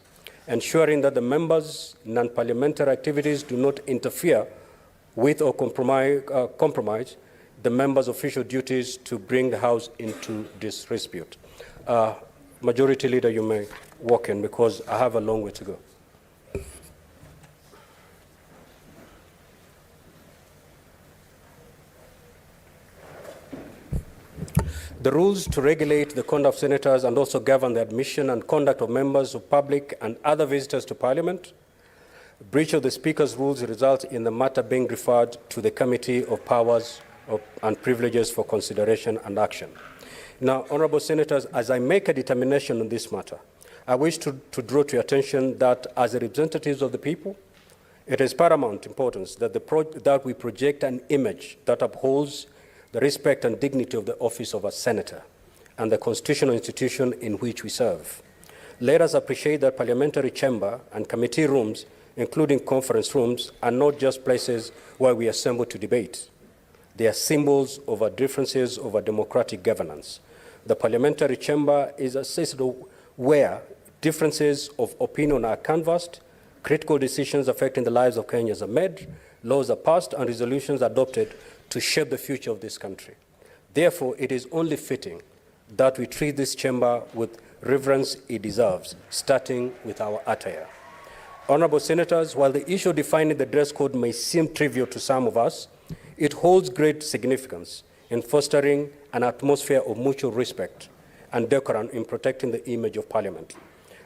ensuring that the members' non-parliamentary activities do not interfere with or compromise the members' official duties to bring the House into disrepute. Majority Leader, you may walk in because I have a long way to go. The rules to regulate the conduct of senators and also govern the admission and conduct of members of public and other visitors to Parliament. Breach of the Speaker's rules results in the matter being referred to the Committee of Powers and Privileges for consideration and action. Now, Honourable Senators, as I make a determination on this matter, I wish to draw to your attention that as representatives of the people, it is paramount importance that, that we project an image that upholds the respect and dignity of the office of a senator and the constitutional institution in which we serve. Let us appreciate that parliamentary chamber and committee rooms, including conference rooms, are not just places where we assemble to debate. They are symbols of our differences over democratic governance. The parliamentary chamber is a system where differences of opinion are canvassed, Critical decisions affecting the lives of Kenyans are made, laws are passed, and resolutions adopted to shape the future of this country. Therefore, it is only fitting that we treat this chamber with reverence it deserves, starting with our attire. Honorable Senators, while the issue of defining the dress code may seem trivial to some of us, it holds great significance in fostering an atmosphere of mutual respect and decorum in protecting the image of Parliament.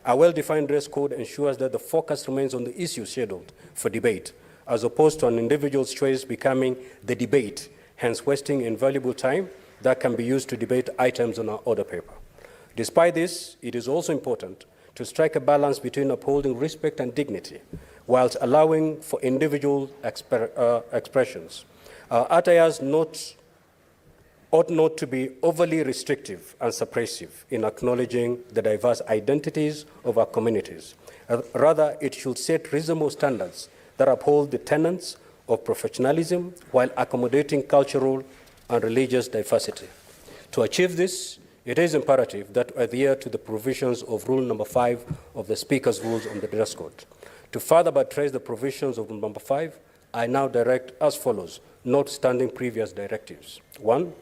A well-defined dress code ensures that the focus remains on the issues scheduled for debate, as opposed to an individual's choice becoming the debate, hence wasting invaluable time that can be used to debate items on our order paper. Despite this, it is also important to strike a balance between upholding respect and dignity, whilst allowing for individual expressions. Our attires ought not to be overly restrictive and suppressive in acknowledging the diverse identities of our communities. Rather, it should set reasonable standards that uphold the tenets of professionalism while accommodating cultural and religious diversity. To achieve this, it is imperative that we adhere to the provisions of Rule Number 5 of the Speaker's Rules on the Dress Code. To further buttress the provisions of Rule Number 5, I now direct as follows, notwithstanding previous directives. 1.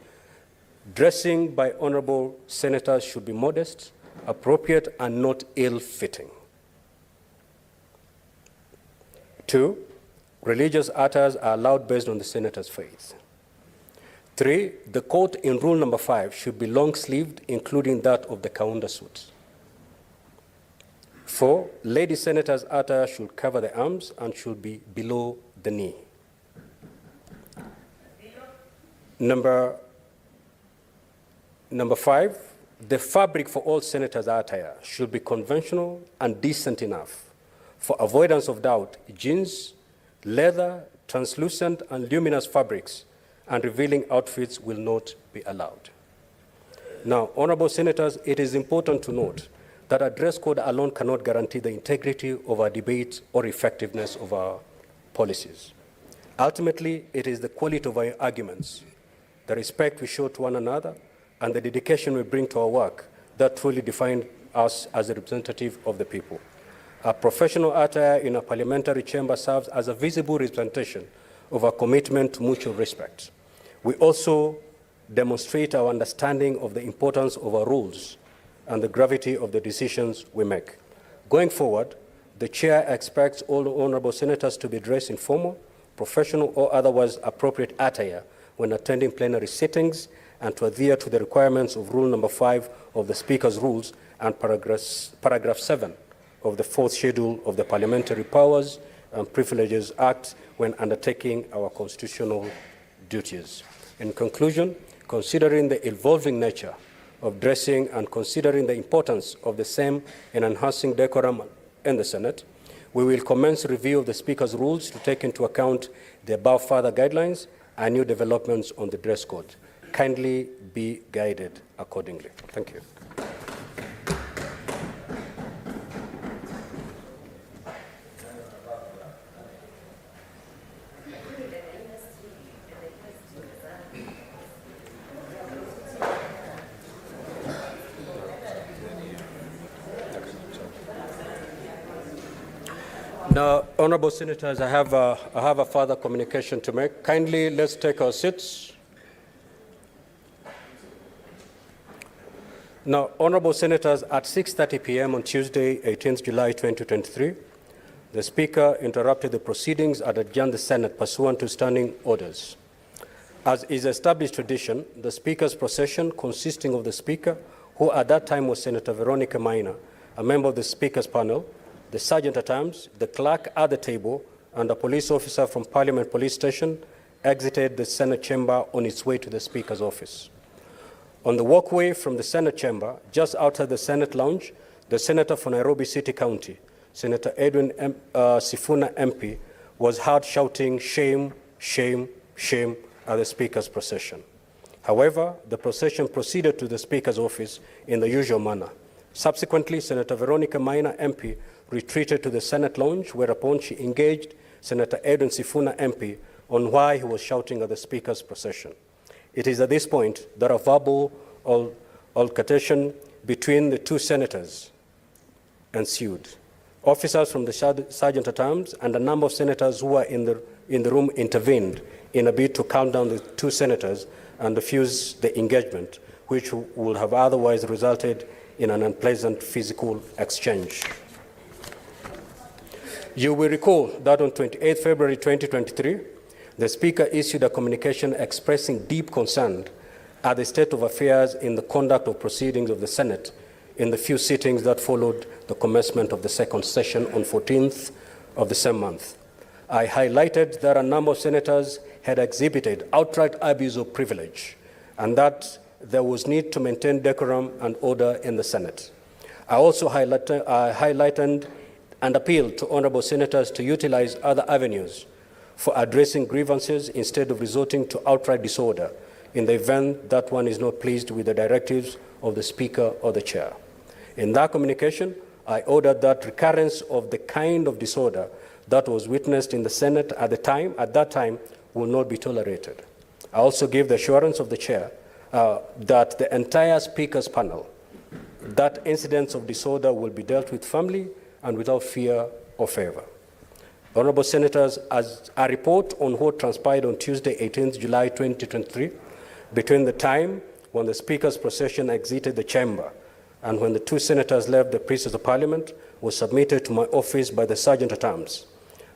Dressing by honorable senators should be modest, appropriate, and not ill-fitting. 2. Religious attires are allowed based on the senator's faith. 3. The coat in Rule Number 5 should be long-sleeved, including that of the Kaunda suit. 4. Lady senators' attire should cover the arms and should be below the knee. Number 5, the fabric for all senators' attire should be conventional and decent enough. For avoidance of doubt, jeans, leather, translucent and luminous fabrics and revealing outfits will not be allowed. Now, honorable senators, it is important to note that a dress code alone cannot guarantee the integrity of our debate or effectiveness of our policies. Ultimately, it is the quality of our arguments, the respect we show to one another, and the dedication we bring to our work that truly define us as a representative of the people. A professional attire in a parliamentary chamber serves as a visible representation of our commitment to mutual respect. We also demonstrate our understanding of the importance of our rules and the gravity of the decisions we make. Going forward, the Chair expects all honorable senators to be dressed in formal, professional, or otherwise appropriate attire when attending plenary sittings and to adhere to the requirements of Rule Number 5 of the Speaker's Rules and Paragraph 7 of the 4th Schedule of the Parliamentary Powers and Privileges Act when undertaking our constitutional duties. In conclusion, considering the evolving nature of dressing and considering the importance of the same in enhancing decorum in the Senate, we will commence review of the Speaker's rules to take into account the above further guidelines and new developments on the dress code. Kindly be guided accordingly. Thank you. Now, honorable senators, I have a further communication to make. Kindly, let's take our seats. Now, honorable senators, at 6:30 p.m. on Tuesday, 18th July 2023, the Speaker interrupted the proceedings and adjourned the Senate pursuant to standing orders. As is established tradition, the Speaker's procession, consisting of the Speaker, who at that time was Senator Veronica Maina, a member of the Speaker's panel, the Sergeant-at-Arms, the clerk at the table, and a police officer from Parliament Police Station exited the Senate chamber on its way to the Speaker's office. On the walkway from the Senate chamber, just outside the Senate lounge, the Senator for Nairobi City County, Senator Edwin Sifuna MP, was heard shouting, "Shame, shame, shame," at the Speaker's procession. However, the procession proceeded to the Speaker's office in the usual manner. Subsequently, Senator Veronica Maina MP retreated to the Senate lounge, whereupon she engaged Senator Edwin Sifuna MP on why he was shouting at the Speaker's procession. It is at this point that a verbal altercation between the two senators ensued. Officers from the sergeant-at-arms and a number of senators who were in the room intervened in a bid to calm down the two senators and diffuse the engagement, which would have otherwise resulted in an unpleasant physical exchange. You will recall that on 28 February 2023, the Speaker issued a communication expressing deep concern at the state of affairs in the conduct of proceedings of the Senate in the few sittings that followed the commencement of the second session on 14th of the same month. I highlighted that a number of senators had exhibited outright abuse of privilege and that there was need to maintain decorum and order in the Senate. I also highlighted and appealed to honorable senators to utilize other avenues for addressing grievances instead of resorting to outright disorder in the event that one is not pleased with the directives of the Speaker or the Chair. In that communication, I ordered that recurrence of the kind of disorder that was witnessed in the Senate at that time will not be tolerated. I also gave the assurance of the Chair that the entire Speaker's panel, that incidents of disorder will be dealt with firmly and without fear or favor. Honorable Senators, as a report on what transpired on Tuesday, 18th July 2023, between the time when the Speaker's procession exited the chamber and when the two senators left the premises of Parliament was submitted to my office by the Sergeant-at-Arms.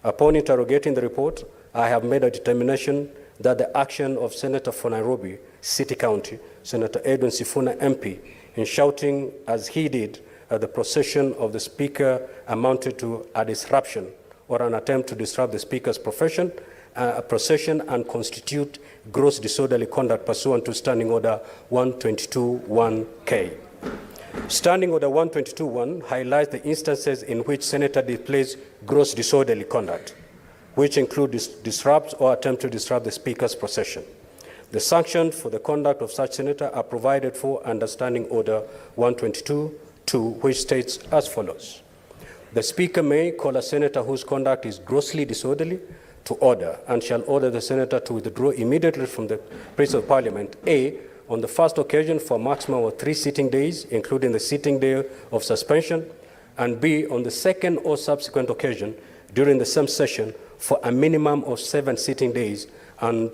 Upon interrogating the report, I have made a determination that the action of Senator for Nairobi City County, Senator Edwin Sifuna MP, in shouting as he did at the procession of the Speaker amounted to a disruption or an attempt to disrupt the Speaker's procession and constitute gross disorderly conduct pursuant to Standing Order 122.1K. Standing Order 122.1 highlights the instances in which Senator displays gross disorderly conduct, which include disrupts or attempt to disrupt the Speaker's procession. The sanctions for the conduct of such senator are provided for under Standing Order 122.2, which states as follows. The Speaker may call a senator whose conduct is grossly disorderly to order and shall order the senator to withdraw immediately from the place of Parliament, A, on the first occasion for a maximum of 3 sitting days, including the sitting day of suspension, and B, on the second or subsequent occasion during the same session for a minimum of 7 sitting days, and